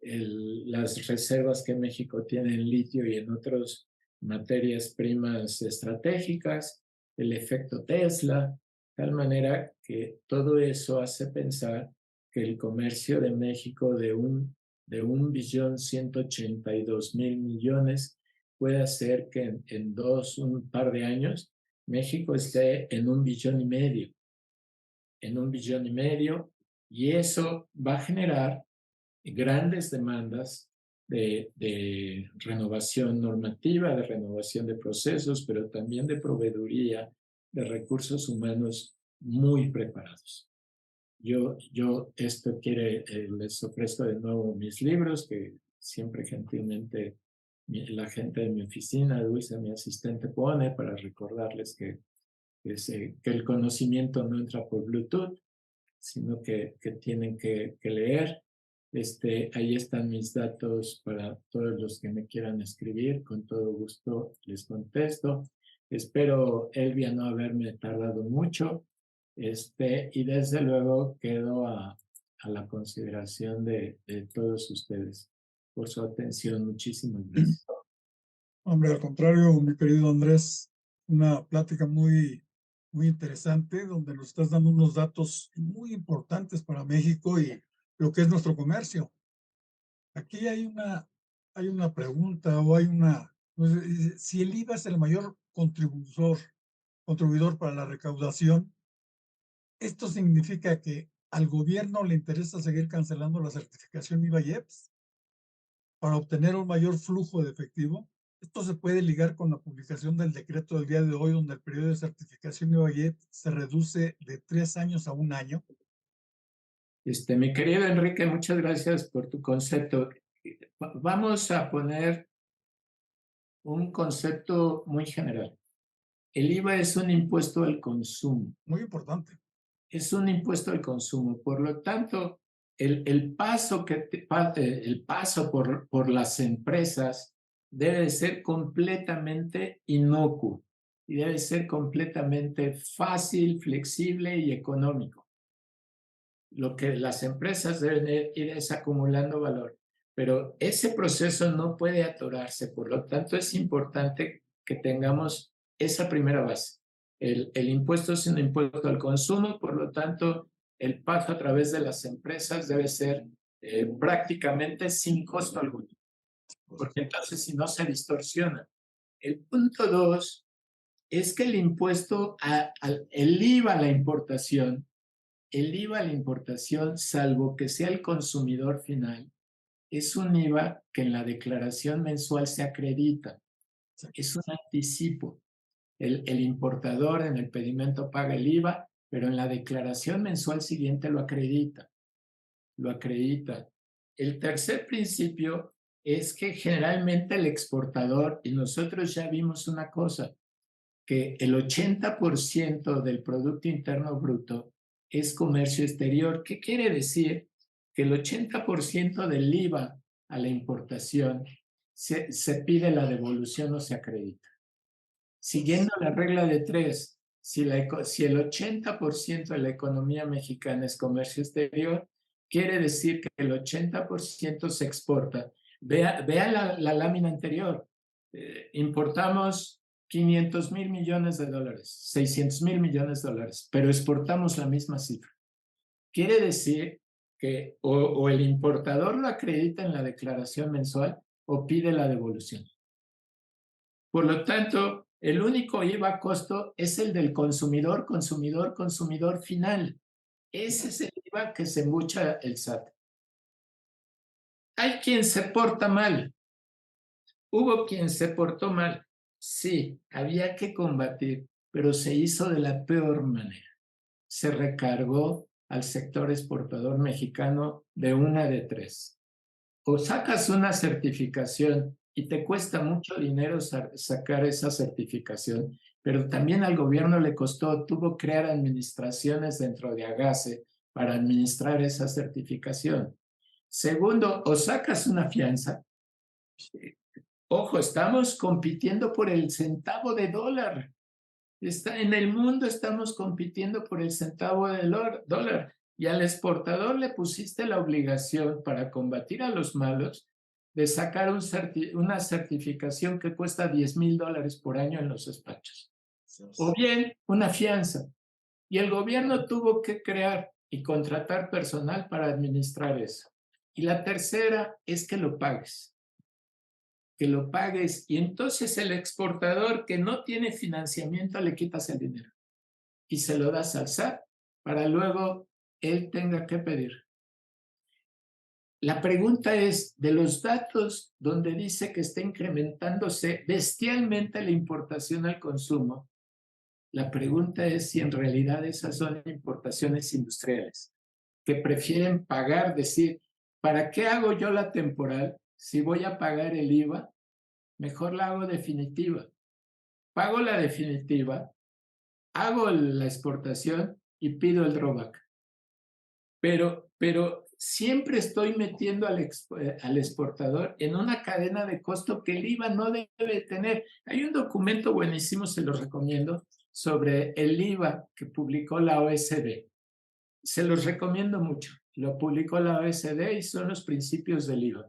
las reservas que México tiene en litio y en otras materias primas estratégicas, el efecto Tesla, de tal manera que todo eso hace pensar que el comercio de México de 1.182.000.000.000 puede hacer que en un par de años México esté en 1,5 billones, y eso va a generar grandes demandas de renovación normativa, de renovación de procesos, pero también de proveeduría de recursos humanos muy preparados. Les ofrezco de nuevo mis libros, que siempre gentilmente la gente de mi oficina, Luisa, mi asistente, pone para recordarles que el conocimiento no entra por Bluetooth, sino que tienen que leer. Ahí están mis datos para todos los que me quieran escribir. Con todo gusto les contesto. Espero, Elvia, no haberme tardado mucho. Y desde luego quedo a la consideración de todos ustedes por su atención. Muchísimas gracias. Hombre, al contrario, mi querido Andrés, una plática muy, muy interesante donde nos estás dando unos datos muy importantes para México y lo que es nuestro comercio. Aquí hay una pregunta o pues, si el IVA es el mayor contribuidor para la recaudación, ¿esto significa que al gobierno le interesa seguir cancelando la certificación IVA-IEPS para obtener un mayor flujo de efectivo? Esto se puede ligar con la publicación del decreto del día de hoy, donde el periodo de certificación IVA-IEPS se reduce de 3 años a 1 año. Mi querido Enrique, muchas gracias por tu concepto. Vamos a poner un concepto muy general. El IVA es un impuesto al consumo. Muy importante. Es un impuesto al consumo. Por lo tanto, el paso por las empresas debe de ser completamente inocuo y debe ser completamente fácil, flexible y económico. Lo que las empresas deben ir es acumulando valor, pero ese proceso no puede atorarse. Por lo tanto, es importante que tengamos esa primera base. El impuesto es un impuesto al consumo, por lo tanto, el paso a través de las empresas debe ser prácticamente sin costo alguno, porque entonces si no se distorsiona. El punto 2 es que el impuesto, el IVA a la importación, salvo que sea el consumidor final, es un IVA que en la declaración mensual se acredita. Es un anticipo. El importador en el pedimento paga el IVA, pero en la declaración mensual siguiente lo acredita. El tercer principio es que generalmente el exportador, y nosotros ya vimos una cosa, que el 80% del Producto Interno Bruto es comercio exterior. ¿Qué quiere decir? Que el 80% del IVA a la importación se pide la devolución o se acredita. Siguiendo la regla de 3, si el 80% de la economía mexicana es comercio exterior, quiere decir que el 80% se exporta, Vea la lámina anterior. Importamos 500,000 millones de dólares, 600,000 millones de dólares, pero exportamos la misma cifra. Quiere decir que o el importador lo acredita en la declaración mensual o pide la devolución. Por lo tanto, el único IVA a costo es el del consumidor final. Ese es el IVA que se embucha el SAT. Hay quien se porta mal. Hubo quien se portó mal. Sí, había que combatir, pero se hizo de la peor manera. Se recargó al sector exportador mexicano de una de tres. O sacas una certificación y te cuesta mucho dinero sacar esa certificación, pero también al gobierno le costó, tuvo que crear administraciones dentro de AGACE para administrar esa certificación. Segundo, o sacas una fianza. Ojo, estamos compitiendo por el centavo de dólar. En el mundo estamos compitiendo por el centavo de dólar. Y al exportador le pusiste la obligación para combatir a los malos de sacar una certificación que cuesta $10,000 por año en los despachos. O bien una fianza. Y el gobierno tuvo que crear y contratar personal para administrar eso. Y la tercera es que lo pagues. Que lo pagues. Y entonces el exportador que no tiene financiamiento le quitas el dinero. Y se lo das al SAT para luego él tenga que pedir. La pregunta es, de los datos donde dice que está incrementándose bestialmente la importación al consumo, la pregunta es si en realidad esas son importaciones industriales, que prefieren pagar, decir, ¿para qué hago yo la temporal si voy a pagar el IVA? Mejor la hago definitiva. Pago la definitiva, hago la exportación y pido el drawback. Pero siempre estoy metiendo al exportador en una cadena de costo que el IVA no debe tener. Hay un documento buenísimo, se lo recomiendo, sobre el IVA que publicó la OSD. Se los recomiendo mucho. Lo publicó la OSD y son los principios del IVA.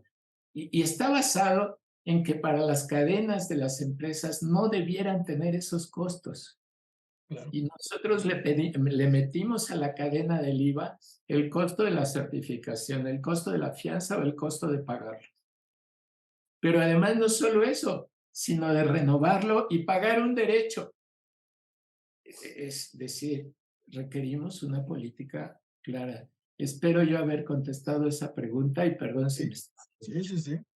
Y está basado en que para las cadenas de las empresas no debieran tener esos costos. Claro. Y nosotros le metimos a la cadena del IVA el costo de la certificación, el costo de la fianza o el costo de pagarlo. Pero además no solo eso, sino de renovarlo y pagar un derecho. Es decir, requerimos una política clara. Espero yo haber contestado esa pregunta y perdón si me está...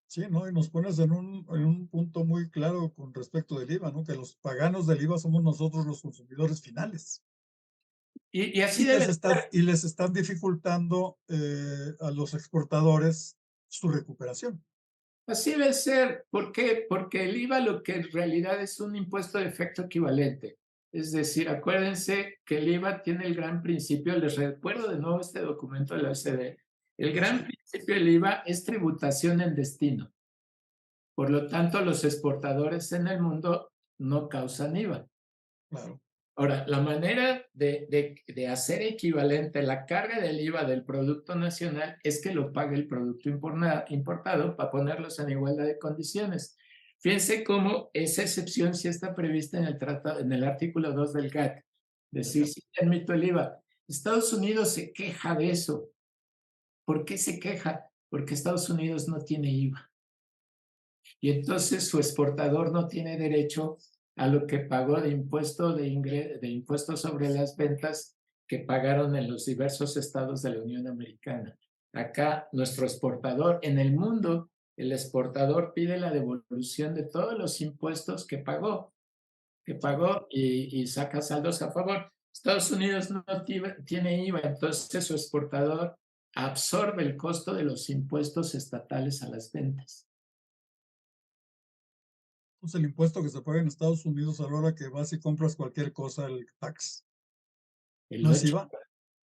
Sí, ¿no? Y nos pones en un punto muy claro con respecto del IVA, ¿no? Que los paganos del IVA somos nosotros los consumidores finales. Y así debe ser. Y les están dificultando a los exportadores su recuperación. Así debe ser. ¿Por qué? Porque el IVA lo que en realidad es un impuesto de efecto equivalente. Es decir, acuérdense que el IVA tiene el gran principio, les recuerdo de nuevo este documento de la OCDE, el gran principio del IVA es tributación en destino. Por lo tanto, los exportadores en el mundo no causan IVA. Claro. Ahora, la manera de hacer equivalente la carga del IVA del producto nacional es que lo pague el producto importado para ponerlos en igualdad de condiciones. Fíjense cómo esa excepción sí está prevista en el tratado, en el artículo 2 del GATT. Decir, sí, admito el IVA. Estados Unidos se queja de eso. ¿Por qué se queja? Porque Estados Unidos no tiene IVA. Y entonces su exportador no tiene derecho a lo que pagó de impuestos sobre las ventas que pagaron en los diversos estados de la Unión Americana. Acá, nuestro exportador, en el mundo, el exportador pide la devolución de todos los impuestos que pagó y saca saldos a favor. Estados Unidos no tiene IVA, entonces su exportador absorbe el costo de los impuestos estatales a las ventas. Pues el impuesto que se paga en Estados Unidos a la hora que vas y compras cualquier cosa, el tax. ¿No es IVA?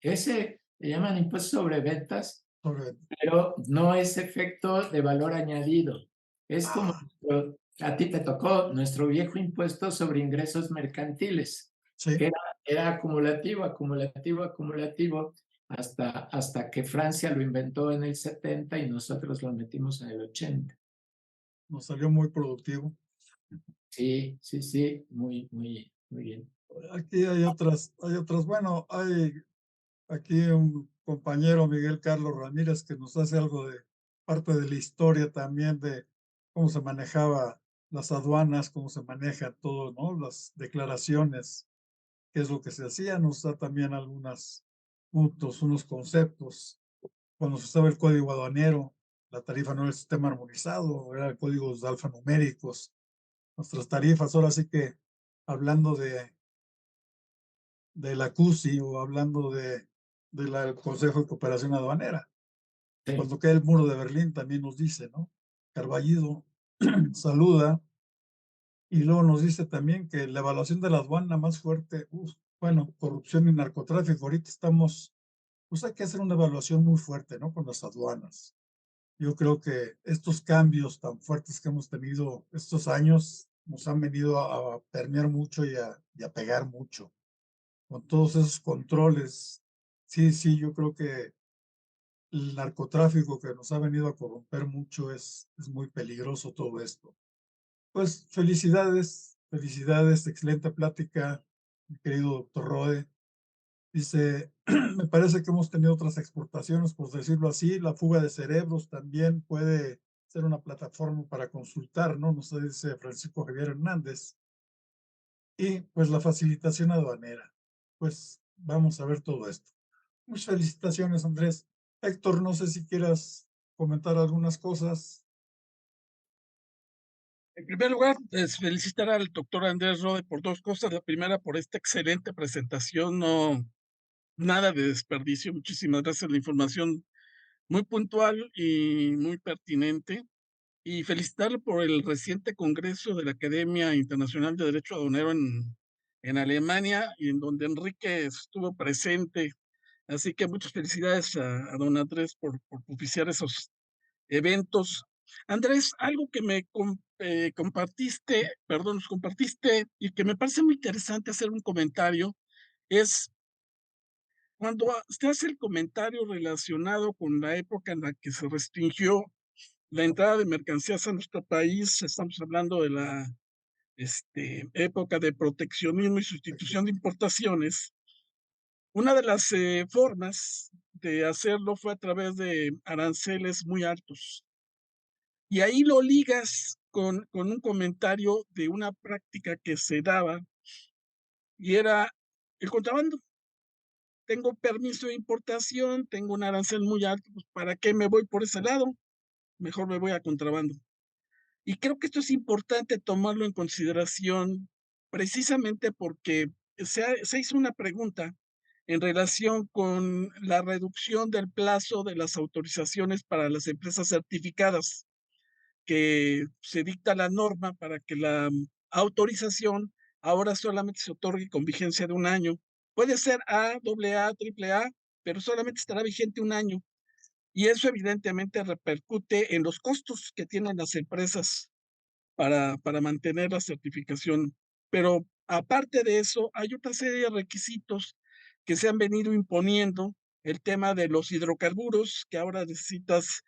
Ese le llaman impuesto sobre ventas, pero no es efecto de valor añadido. Es como a ti te tocó nuestro viejo impuesto sobre ingresos mercantiles, sí, que era acumulativo. hasta que Francia lo inventó en el 70 y nosotros lo metimos en el 80. Nos salió muy productivo. Sí, sí, sí, muy bien. Aquí hay otras, bueno, hay aquí un compañero, Miguel Carlos Ramírez, que nos hace algo de parte de la historia también de cómo se manejaba las aduanas, cómo se maneja todo, ¿no? Las declaraciones, qué es lo que se hacía, nos da también algunos puntos, unos conceptos. Cuando se usaba el código aduanero, la tarifa no era el sistema armonizado, eran códigos alfanuméricos. Nuestras tarifas, ahora sí que hablando de la CUSI o hablando del Consejo de Cooperación Aduanera. Sí. Cuando cae el muro de Berlín también nos dice, ¿no? Carballido saluda y luego nos dice también que la evaluación de la aduana más fuerte, bueno, corrupción y narcotráfico, ahorita estamos, pues hay que hacer una evaluación muy fuerte, ¿no? Con las aduanas. Yo creo que estos cambios tan fuertes que hemos tenido estos años nos han venido a permear mucho y a pegar mucho. Con todos esos controles, sí, yo creo que el narcotráfico que nos ha venido a corromper mucho es muy peligroso todo esto. Pues felicidades, excelente plática, mi querido doctor Rode. Dice, me parece que hemos tenido otras exportaciones, por decirlo así, la fuga de cerebros también puede ser una plataforma para consultar, ¿no? Nos dice Francisco Javier Hernández. Y pues la facilitación aduanera. Pues vamos a ver todo esto. Muchas felicitaciones, Andrés. Héctor, no sé si quieras comentar algunas cosas. En primer lugar, felicitar al doctor Andrés Rode por dos cosas. La primera, por esta excelente presentación, no nada de desperdicio. Muchísimas gracias, la información muy puntual y muy pertinente. Y felicitarlo por el reciente congreso de la Academia Internacional de Derecho Aduanero en Alemania, y en donde Enrique estuvo presente. Así que muchas felicidades a don Andrés por oficiar esos eventos. Andrés, algo que me nos compartiste y que me parece muy interesante hacer un comentario, es cuando usted hace el comentario relacionado con la época en la que se restringió la entrada de mercancías a nuestro país. Estamos hablando de la época de proteccionismo y sustitución de importaciones. Una de las formas de hacerlo fue a través de aranceles muy altos. Y ahí lo ligas con un comentario de una práctica que se daba, y era el contrabando. Tengo permiso de importación, tengo un arancel muy alto, pues ¿para qué me voy por ese lado? Mejor me voy a contrabando. Y creo que esto es importante tomarlo en consideración, precisamente porque se hizo una pregunta en relación con la reducción del plazo de las autorizaciones para las empresas certificadas, que se dicta la norma para que la autorización ahora solamente se otorgue con vigencia de 1 año. Puede ser A, AA, AAA, pero solamente estará vigente 1 año. Y eso evidentemente repercute en los costos que tienen las empresas para mantener la certificación. Pero aparte de eso, hay otra serie de requisitos que se han venido imponiendo. El tema de los hidrocarburos, que ahora necesitas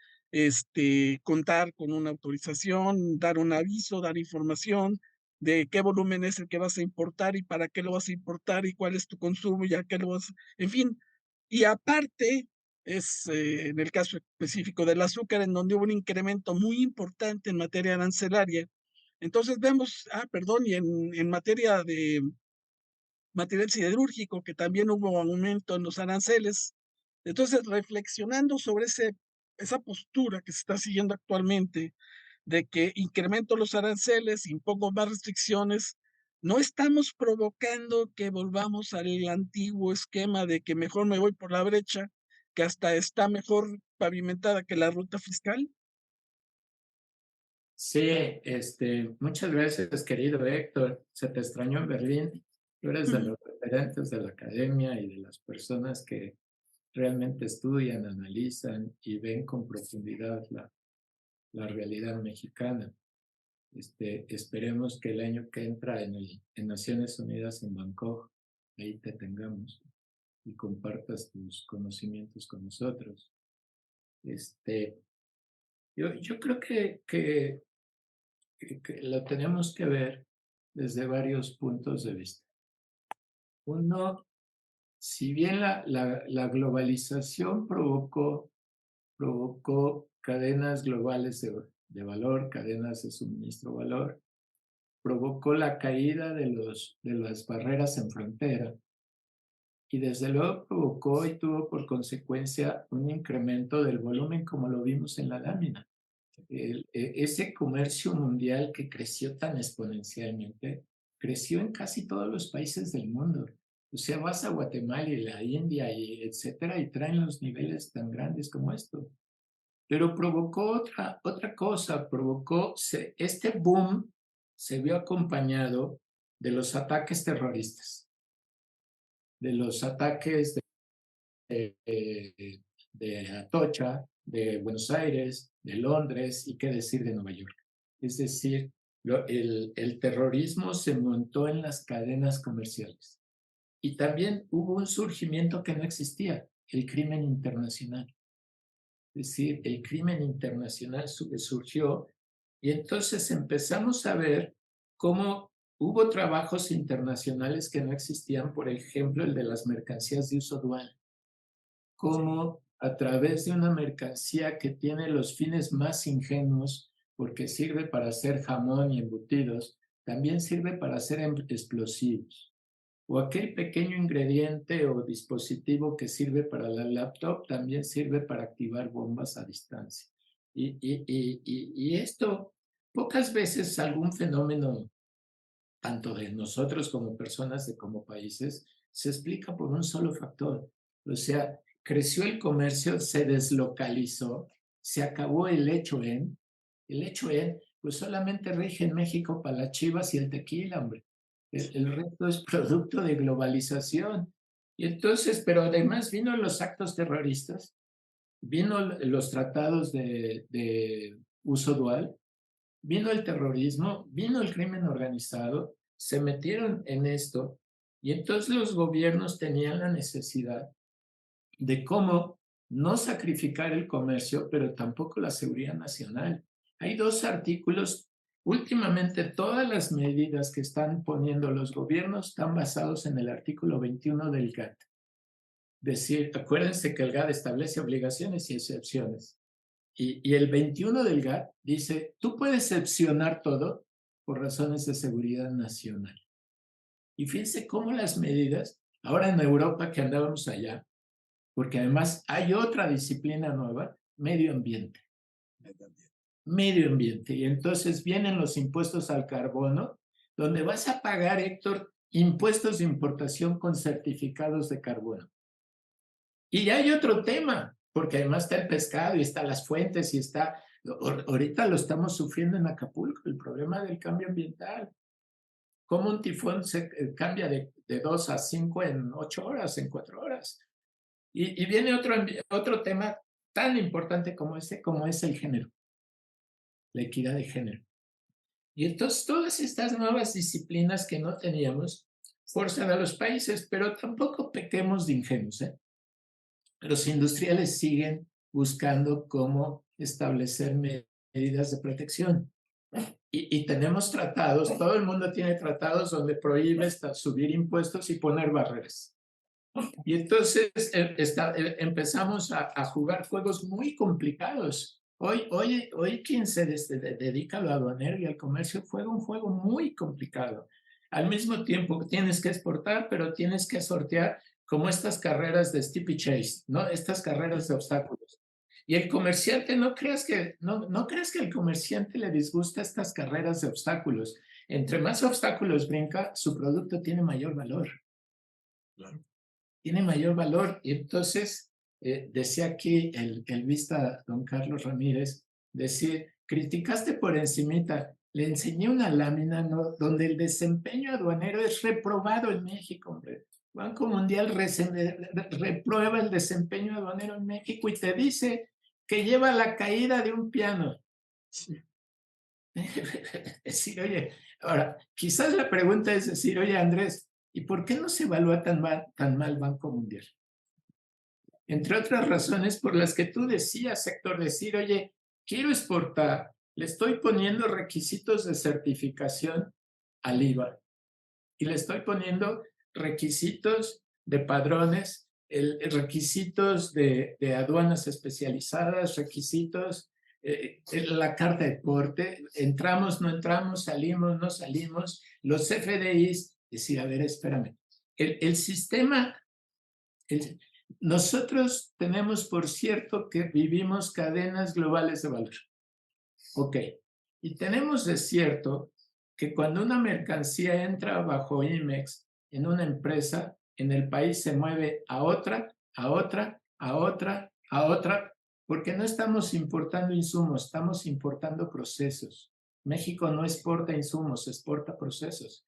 contar con una autorización, dar un aviso, dar información de qué volumen es el que vas a importar y para qué lo vas a importar y cuál es tu consumo y a qué lo vas, en fin. Y aparte, en el caso específico del azúcar, en donde hubo un incremento muy importante en materia arancelaria. Entonces vemos, perdón, y en materia de material siderúrgico, que también hubo aumento en los aranceles. Entonces, reflexionando sobre esa postura que se está siguiendo actualmente, de que incremento los aranceles, impongo más restricciones, no estamos provocando que volvamos al antiguo esquema de que mejor me voy por la brecha, que hasta está mejor pavimentada que la ruta fiscal. Sí, muchas gracias, querido Héctor. Se te extrañó en Berlín. Tú eres de los referentes de la academia y de las personas que realmente estudian, analizan y ven con profundidad la realidad mexicana. Esperemos que el año que entra en Naciones Unidas en Bangkok, ahí te tengamos. y compartas tus conocimientos con nosotros. Yo creo que lo tenemos que ver desde varios puntos de vista. Uno, si bien la globalización provocó cadenas globales de valor, cadenas de suministro valor, provocó la caída de las barreras en frontera y desde luego provocó y tuvo por consecuencia un incremento del volumen como lo vimos en la lámina. Ese comercio mundial que creció tan exponencialmente, creció en casi todos los países del mundo. O sea, vas a Guatemala y la India, y etcétera, y traen los niveles tan grandes como esto. Pero provocó otra cosa, este boom se vio acompañado de los ataques terroristas, de los ataques de Atocha, de Buenos Aires, de Londres y qué decir de Nueva York. Es decir, el terrorismo se montó en las cadenas comerciales. Y también hubo un surgimiento que no existía, el crimen internacional. Es decir, el crimen internacional surgió y entonces empezamos a ver cómo hubo trabajos internacionales que no existían, por ejemplo, el de las mercancías de uso dual. Cómo a través de una mercancía que tiene los fines más ingenuos, porque sirve para hacer jamón y embutidos, también sirve para hacer explosivos. O aquel pequeño ingrediente o dispositivo que sirve para la laptop también sirve para activar bombas a distancia. Y esto, pocas veces algún fenómeno, tanto de nosotros como personas como países, se explica por un solo factor. O sea, creció el comercio, se deslocalizó, se acabó el hecho en, pues solamente rige en México para las chivas y el tequila, hombre. El resto es producto de globalización. Y entonces, pero además vino los actos terroristas, vino los tratados de uso dual, vino el terrorismo, vino el crimen organizado, se metieron en esto y entonces los gobiernos tenían la necesidad de cómo no sacrificar el comercio, pero tampoco la seguridad nacional. Hay dos artículos. Últimamente, todas las medidas que están poniendo los gobiernos están basados en el artículo 21 del GATT. Es decir, acuérdense que el GATT establece obligaciones y excepciones. Y el 21 del GATT dice, tú puedes excepcionar todo por razones de seguridad nacional. Y fíjense cómo las medidas, ahora en Europa que andábamos allá, porque además hay otra disciplina nueva, medio ambiente. Medio ambiente. Y entonces vienen los impuestos al carbono, donde vas a pagar, Héctor, impuestos de importación con certificados de carbono. Y ya hay otro tema, porque además está el pescado y está las fuentes y está, ahorita lo estamos sufriendo en Acapulco, el problema del cambio ambiental. Cómo un tifón se cambia de 2 a 5 en 8 horas, en 4 horas. Y viene otro tema tan importante como es el género, la equidad de género. Y entonces todas estas nuevas disciplinas que no teníamos forzan a los países, pero tampoco pequemos de ingenuos, ¿eh? Los industriales siguen buscando cómo establecer medidas de protección. Y tenemos tratados, todo el mundo tiene tratados donde prohíbe subir impuestos y poner barreras. Y entonces empezamos a jugar juegos muy complicados. Hoy quien se dedica a lo aduanero y al comercio juega un juego muy complicado. Al mismo tiempo tienes que exportar, pero tienes que sortear como estas carreras de steeplechase, ¿no? Estas carreras de obstáculos. Y el comerciante, no creas que al comerciante le disgusta estas carreras de obstáculos. Entre más obstáculos brinca, su producto tiene mayor valor. Claro. Tiene mayor valor. Y entonces, decía aquí el vista don Carlos Ramírez, criticaste por encimita, le enseñé una lámina, ¿no?, donde el desempeño aduanero es reprobado en México, hombre. Banco Mundial reprueba el desempeño aduanero en México y te dice que lleva la caída de un piano. Sí. Decir, oye, ahora, quizás la pregunta es decir, oye, Andrés, ¿y por qué no se evalúa tan mal Banco Mundial? entre otras razones por las que tú decías, Héctor, decir, oye, quiero exportar, le estoy poniendo requisitos de certificación al IVA y le estoy poniendo requisitos de padrones, requisitos de aduanas especializadas, requisitos, la carta de porte, entramos, no entramos, salimos, no salimos, los FDIs, decir, a ver, espérame, el sistema, nosotros tenemos por cierto que vivimos cadenas globales de valor, ok, y tenemos de cierto que cuando una mercancía entra bajo IMEX en una empresa, en el país se mueve a otra, a otra, a otra, a otra, porque no estamos importando insumos, estamos importando procesos. México no exporta insumos, exporta procesos.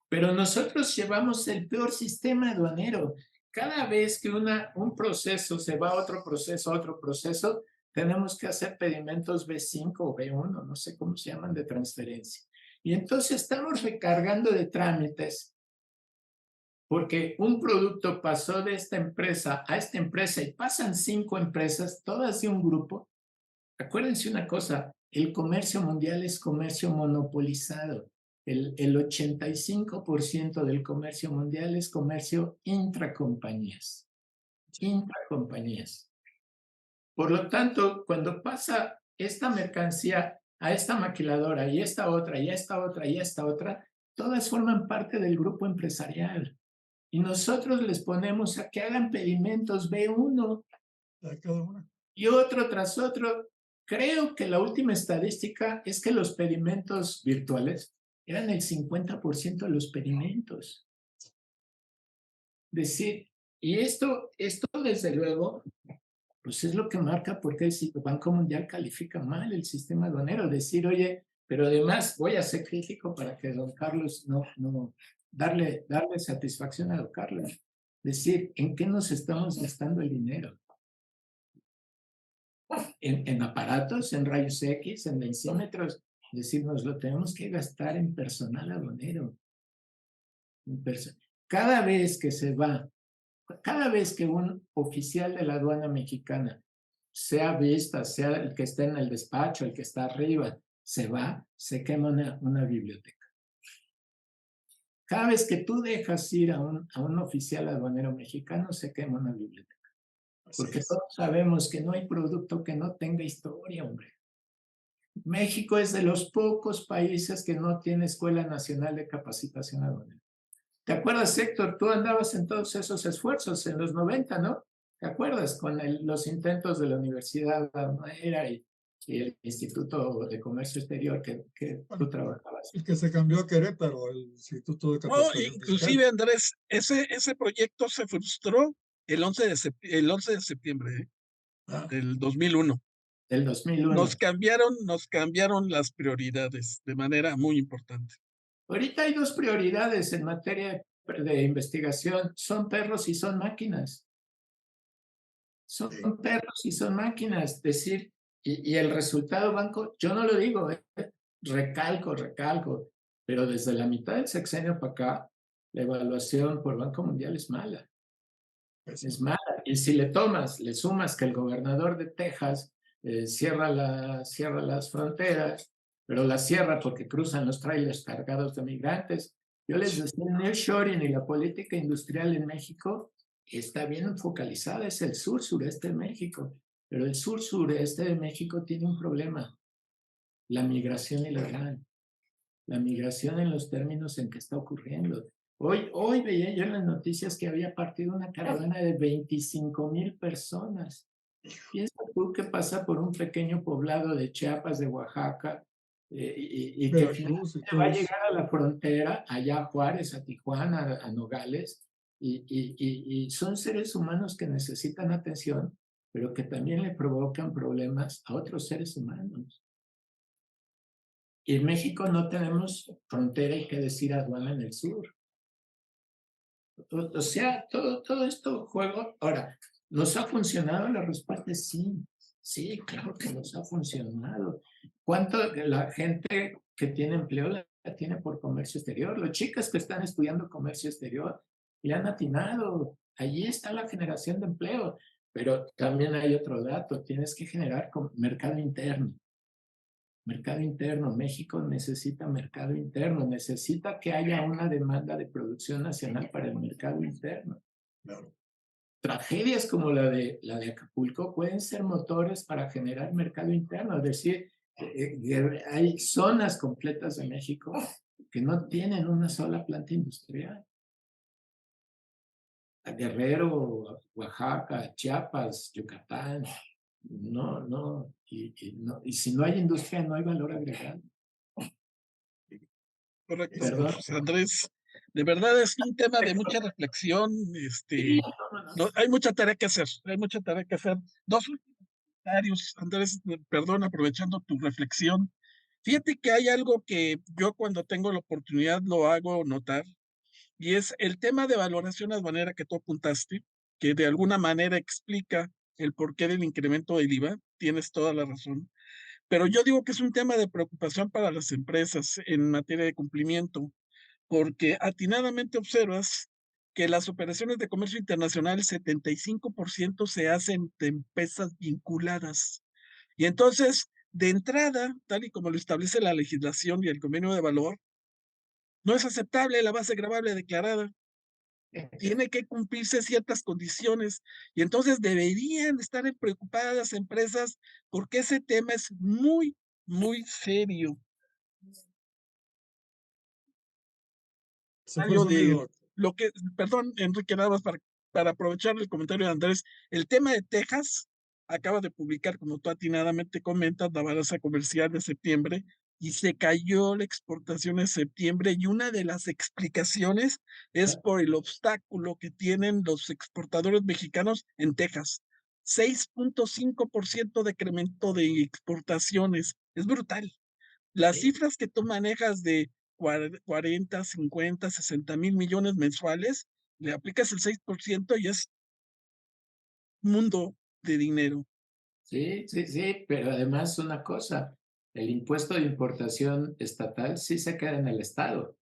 Pero nosotros llevamos el peor sistema aduanero. Cada vez que un proceso se va a otro proceso, tenemos que hacer pedimentos B5 o B1, no sé cómo se llaman, de transferencia. Y entonces estamos recargando de trámites porque un producto pasó de esta empresa a esta empresa y pasan 5 empresas, todas de un grupo. Acuérdense una cosa, el comercio mundial es comercio monopolizado. El 85% del comercio mundial es comercio intracompañías. Intracompañías. Por lo tanto, cuando pasa esta mercancía a esta maquiladora y esta otra, y esta otra, y esta otra, todas forman parte del grupo empresarial. Y nosotros les ponemos a que hagan pedimentos B1 a cada una. Y otro tras otro. Creo que la última estadística es que los pedimentos virtuales eran el 50% de los pedimentos. Decir, y esto desde luego, pues es lo que marca porque el Banco Mundial califica mal el sistema aduanero. Decir, oye, pero además voy a ser crítico para que don Carlos darle satisfacción a don Carlos. Decir, ¿en qué nos estamos gastando el dinero? En aparatos, en rayos X, en densímetros. Es decir, nos lo tenemos que gastar en personal aduanero. Cada vez que un oficial de la aduana mexicana, sea vista, sea el que esté en el despacho, el que está arriba, se va, se quema una biblioteca. Cada vez que tú dejas ir a un oficial aduanero mexicano, se quema una biblioteca. Porque todos sabemos que no hay producto que no tenga historia, hombre. México es de los pocos países que no tiene Escuela Nacional de Capacitación Aduanera. ¿Te acuerdas, Héctor? Tú andabas en todos esos esfuerzos en los 90, ¿no? ¿Te acuerdas? Con los intentos de la Universidad Aduanera y el Instituto de Comercio Exterior que tú trabajabas. El que se cambió a Querétaro, el Instituto de Capacitación. No, inclusive, Andrés, ese proyecto se frustró el 11 de septiembre del 2001. Del 2001. Nos cambiaron las prioridades de manera muy importante. Ahorita hay 2 prioridades en materia de investigación. Son perros y son máquinas. Son perros y son máquinas. Es decir, y el resultado banco, yo no lo digo, recalco, pero desde la mitad del sexenio para acá, la evaluación por Banco Mundial es mala. Es mala. Y si le sumas que el gobernador de Texas cierra las fronteras, pero las cierra porque cruzan los trailers cargados de migrantes. Yo les decía, el nearshoring y la política industrial en México está bien focalizada, es el sur-sureste de México, pero el sur-sureste de México tiene un problema, la migración ilegal, la migración en los términos en que está ocurriendo. Hoy veía yo en las noticias que había partido una caravana de 25,000 personas. Piensa tú que pasa por un pequeño poblado de Chiapas, de Oaxaca, y que finalmente va a llegar a la frontera, allá a Juárez, a Tijuana, a Nogales, y son seres humanos que necesitan atención, pero que también le provocan problemas a otros seres humanos. Y en México no tenemos frontera y qué decir aduana en el sur. O sea, todo esto juego. Ahora, ¿nos ha funcionado? La respuesta es sí. Sí, claro que nos ha funcionado. ¿Cuánto la gente que tiene empleo la tiene por comercio exterior? Los chicos que están estudiando comercio exterior le han atinado. Allí está la generación de empleo. Pero también hay otro dato, tienes que generar mercado interno. Mercado interno, México necesita mercado interno, necesita que haya una demanda de producción nacional para el mercado interno. Claro. Tragedias como la de Acapulco pueden ser motores para generar mercado interno, es decir, hay zonas completas de México que no tienen una sola planta industrial. Guerrero, Oaxaca, Chiapas, Yucatán, no, y si no hay industria no hay valor agregado. Correcto, Perdón. pues, Andrés. De verdad es un tema de mucha reflexión. Hay mucha tarea que hacer, hay mucha tarea que hacer. Dos últimos comentarios, Andrés, perdón, aprovechando tu reflexión. Fíjate que hay algo que yo cuando tengo la oportunidad lo hago notar, y es el tema de valoración aduanera que tú apuntaste, que de alguna manera explica el porqué del incremento del IVA. Tienes toda la razón. Pero yo digo que es un tema de preocupación para las empresas en materia de cumplimiento, porque atinadamente observas que las operaciones de comercio internacional, 75% se hacen de empresas vinculadas. Y entonces, de entrada, tal y como lo establece la legislación y el convenio de valor, no es aceptable la base gravable declarada. Tiene que cumplirse ciertas condiciones y entonces deberían estar preocupadas las empresas porque ese tema es muy, muy serio. Se fue sonido. Lo que, perdón, Enrique, nada más para aprovechar el comentario de Andrés, el tema de Texas acaba de publicar, como tú atinadamente comentas, la balanza comercial de septiembre y se cayó la exportación en septiembre y una de las explicaciones es por el obstáculo que tienen los exportadores mexicanos en Texas. 6.5% de incremento de exportaciones. Es brutal. Las cifras que tú manejas de 40, 50, 60 mil millones mensuales, le aplicas el 6% y es un mundo de dinero. Sí, pero además una cosa, el impuesto de importación estatal sí se queda en el Estado.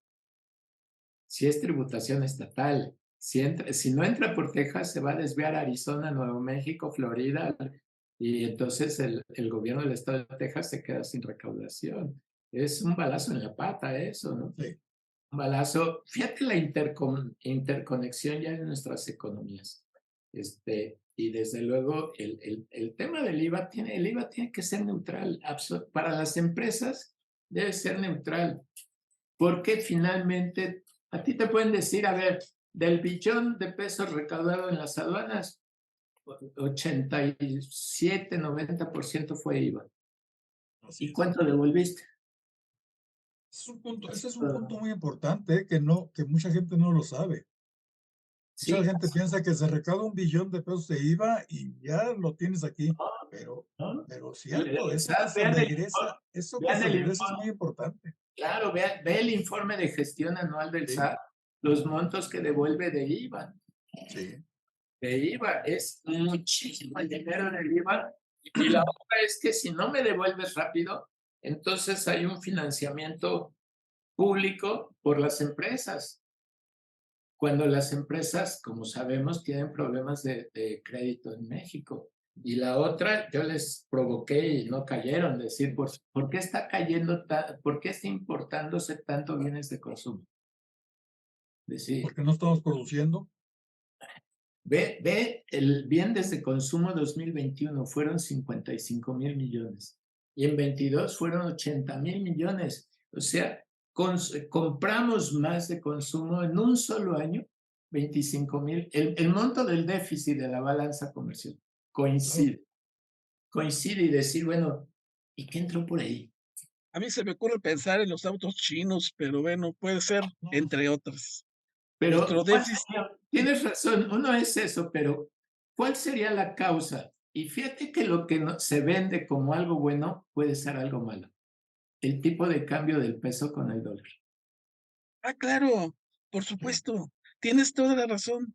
Sí es tributación estatal. Si no entra por Texas, se va a desviar a Arizona, Nuevo México, Florida, y entonces el gobierno del Estado de Texas se queda sin recaudación. Es un balazo en la pata eso, ¿no? Sí. Un balazo. Fíjate la interconexión ya de nuestras economías. Y desde luego el tema del IVA tiene que ser neutral. Para las empresas debe ser neutral. Porque finalmente a ti te pueden decir, a ver, del billón de pesos recaudado en las aduanas, 87, 90% fue IVA. ¿Y cuánto devolviste? Ese es un punto muy importante que mucha gente no lo sabe. Sí, Mucha gente piensa que se recauda 1 billón de pesos de IVA y ya lo tienes aquí, pero cierto, eso que se regresa es muy importante. Claro, ve el informe de gestión anual del Sí. SAT, los montos que devuelve de IVA. Sí. De IVA es muchísimo el dinero del IVA. Y la otra es que si no me devuelves rápido, entonces hay un financiamiento público por las empresas. Cuando las empresas, como sabemos, tienen problemas de crédito en México. Y la otra, yo les provoqué y no cayeron, decir, ¿por qué está cayendo, por qué está importándose tanto bienes de consumo? Decir, Porque no estamos produciendo. Ve el bienes de consumo 2021 fueron 55 mil millones y en 22 fueron 80 mil millones. O sea, compramos más de consumo en un solo año, 25 mil. El monto del déficit de la balanza comercial coincide y decir, bueno, ¿y qué entró por ahí? A mí se me ocurre pensar en los autos chinos, pero bueno, puede ser entre otras. Pero Nuestro déficit. tienes razón, uno es eso, pero ¿cuál sería la causa? Y fíjate que lo que se vende como algo bueno puede ser algo malo. El tipo de cambio del peso con el dólar. Ah, claro, por supuesto. Tienes toda la razón.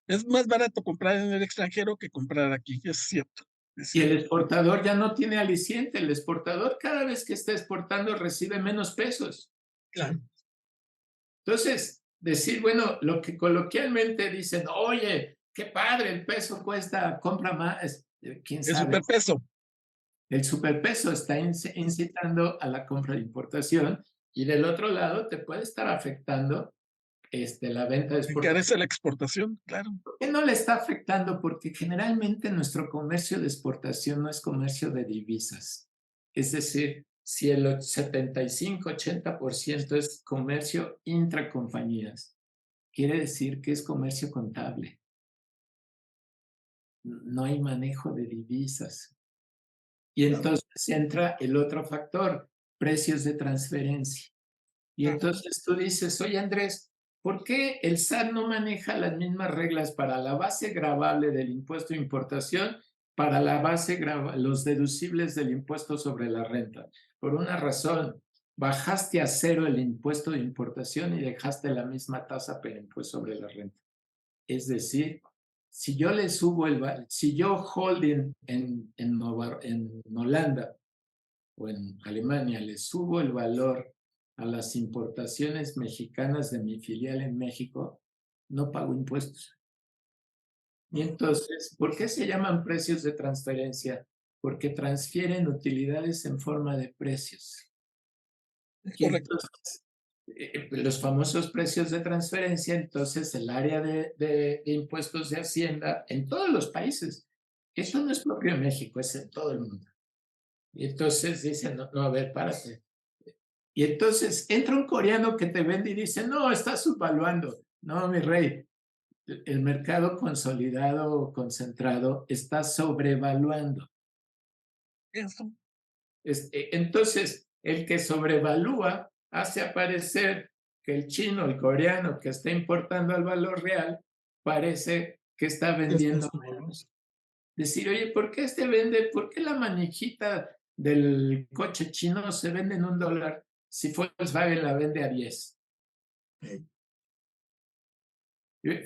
Es más barato comprar en el extranjero que comprar aquí, es cierto. Y el exportador ya no tiene aliciente. El exportador cada vez que está exportando recibe menos pesos. Claro. Entonces, decir, bueno, lo que coloquialmente dicen, oye, qué padre, el peso compra más, quién El sabe. superpeso. El superpeso está incitando a la compra de importación y del otro lado te puede estar afectando la venta de exportación. Encarece la exportación, claro. ¿Por qué no le está afectando? Porque generalmente nuestro comercio de exportación no es comercio de divisas. Es decir, si el 75-80% es comercio intracompañías, quiere decir que es comercio contable. No hay manejo de divisas. Y entonces entra el otro factor, precios de transferencia. Y entonces tú dices, oye Andrés, ¿por qué el SAT no maneja las mismas reglas para la base gravable del impuesto de importación, para la base los deducibles del impuesto sobre la renta? Por una razón, bajaste a 0 el impuesto de importación y dejaste la misma tasa para el impuesto sobre la renta. Es decir, si yo le subo si yo holding en Holanda o en Alemania le subo el valor a las importaciones mexicanas de mi filial en México, no pago impuestos. Y entonces, ¿por qué se llaman precios de transferencia? Porque transfieren utilidades en forma de precios. Y entonces, los famosos precios de transferencia, entonces el área de impuestos de Hacienda en todos los países, esto no es propio de México, es en todo el mundo. Y entonces dicen, no, a ver, párate. Y entonces entra un coreano que te vende y dice, no, estás subvaluando. No, mi rey, el mercado consolidado o concentrado está sobrevaluando. Eso. Entonces, el que sobrevalúa hace aparecer que el chino, el coreano que está importando al valor real, parece que está vendiendo menos. Decir, oye, ¿por qué vende? ¿Por qué la manijita del coche chino se vende en $1 si Volkswagen la vende a 10?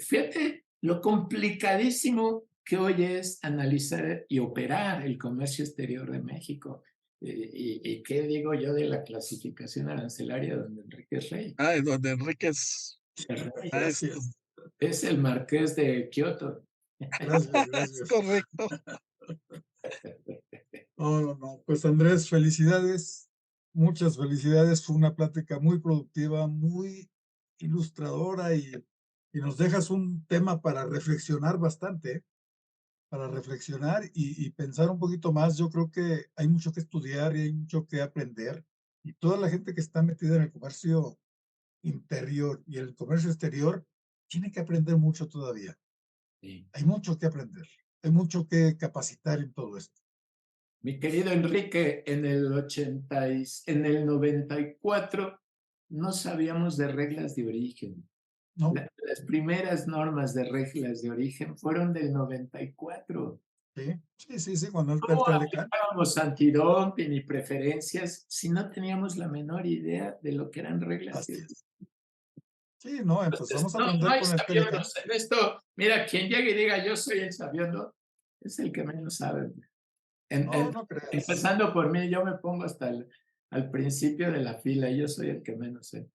Fíjate lo complicadísimo que hoy es analizar y operar el comercio exterior de México. ¿Y qué digo yo de la clasificación arancelaria donde Enrique es rey? Donde Enrique es... Gracias. Es el marqués de Kioto. Gracias. Correcto. No. Pues Andrés, felicidades. Muchas felicidades. Fue una plática muy productiva, muy ilustradora y nos dejas un tema para reflexionar bastante, para reflexionar y pensar un poquito más. Yo creo que hay mucho que estudiar y hay mucho que aprender. Y toda la gente que está metida en el comercio interior y el comercio exterior tiene que aprender mucho todavía. Sí. Hay mucho que aprender, hay mucho que capacitar en todo esto. Mi querido Enrique, en el 94 no sabíamos de reglas de origen. No. Las primeras normas de reglas de origen fueron del 94. Sí, cuando el ¿Cómo aplicábamos antidumping y preferencias si no teníamos la menor idea de lo que eran reglas de origen? Sí, no, empezamos a aprender hay con el Telecán. En esto, mira, quien llegue y diga yo soy el sabiondo, es el que menos sabe. No creas. Empezando por mí, yo me pongo hasta al principio de la fila y yo soy el que menos sé.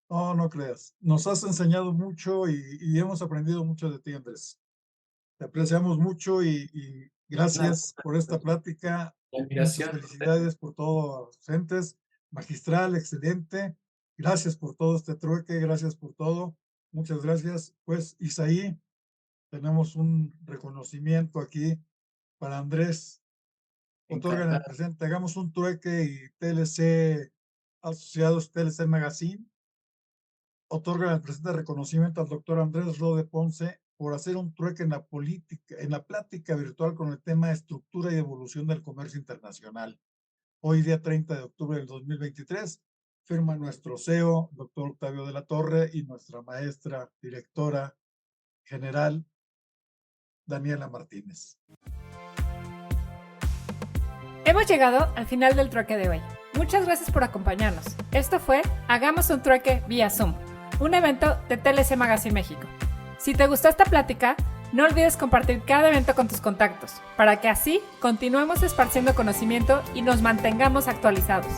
No creas. Nos has enseñado mucho y hemos aprendido mucho de ti, Andrés. Te apreciamos mucho y gracias por esta plática. Muchas felicidades por todos docentes. Magistral, excelente. Gracias por todo este trueque, gracias por todo. Muchas gracias. Pues, Isaí, tenemos un reconocimiento aquí para Andrés. Otorgan el presente. Hagamos un trueque y TLC Asociados, TLC Magazine. Otorgan el presente reconocimiento al doctor Andrés Rode Ponce por hacer un trueque en la plática virtual con el tema Estructura y Evolución del Comercio Internacional. Hoy, día 30 de octubre del 2023, firma nuestro CEO, doctor Octavio de la Torre, y nuestra maestra, directora general, Daniela Martínez. Hemos llegado al final del trueque de hoy. Muchas gracias por acompañarnos. Esto fue Hagamos un trueque vía Zoom, un evento de TLC Magazine México. Si te gustó esta plática, no olvides compartir cada evento con tus contactos, para que así continuemos esparciendo conocimiento y nos mantengamos actualizados.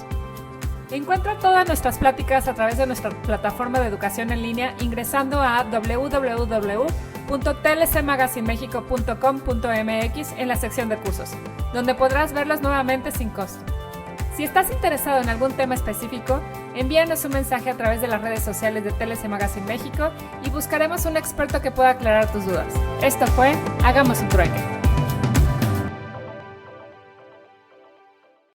Encuentra todas nuestras pláticas a través de nuestra plataforma de educación en línea ingresando a www.tlcmagazinemexico.com.mx en la sección de cursos, donde podrás verlas nuevamente sin costo. Si estás interesado en algún tema específico, envíanos un mensaje a través de las redes sociales de TLC Magazine México y buscaremos un experto que pueda aclarar tus dudas. Esto fue Hagamos un Trueque.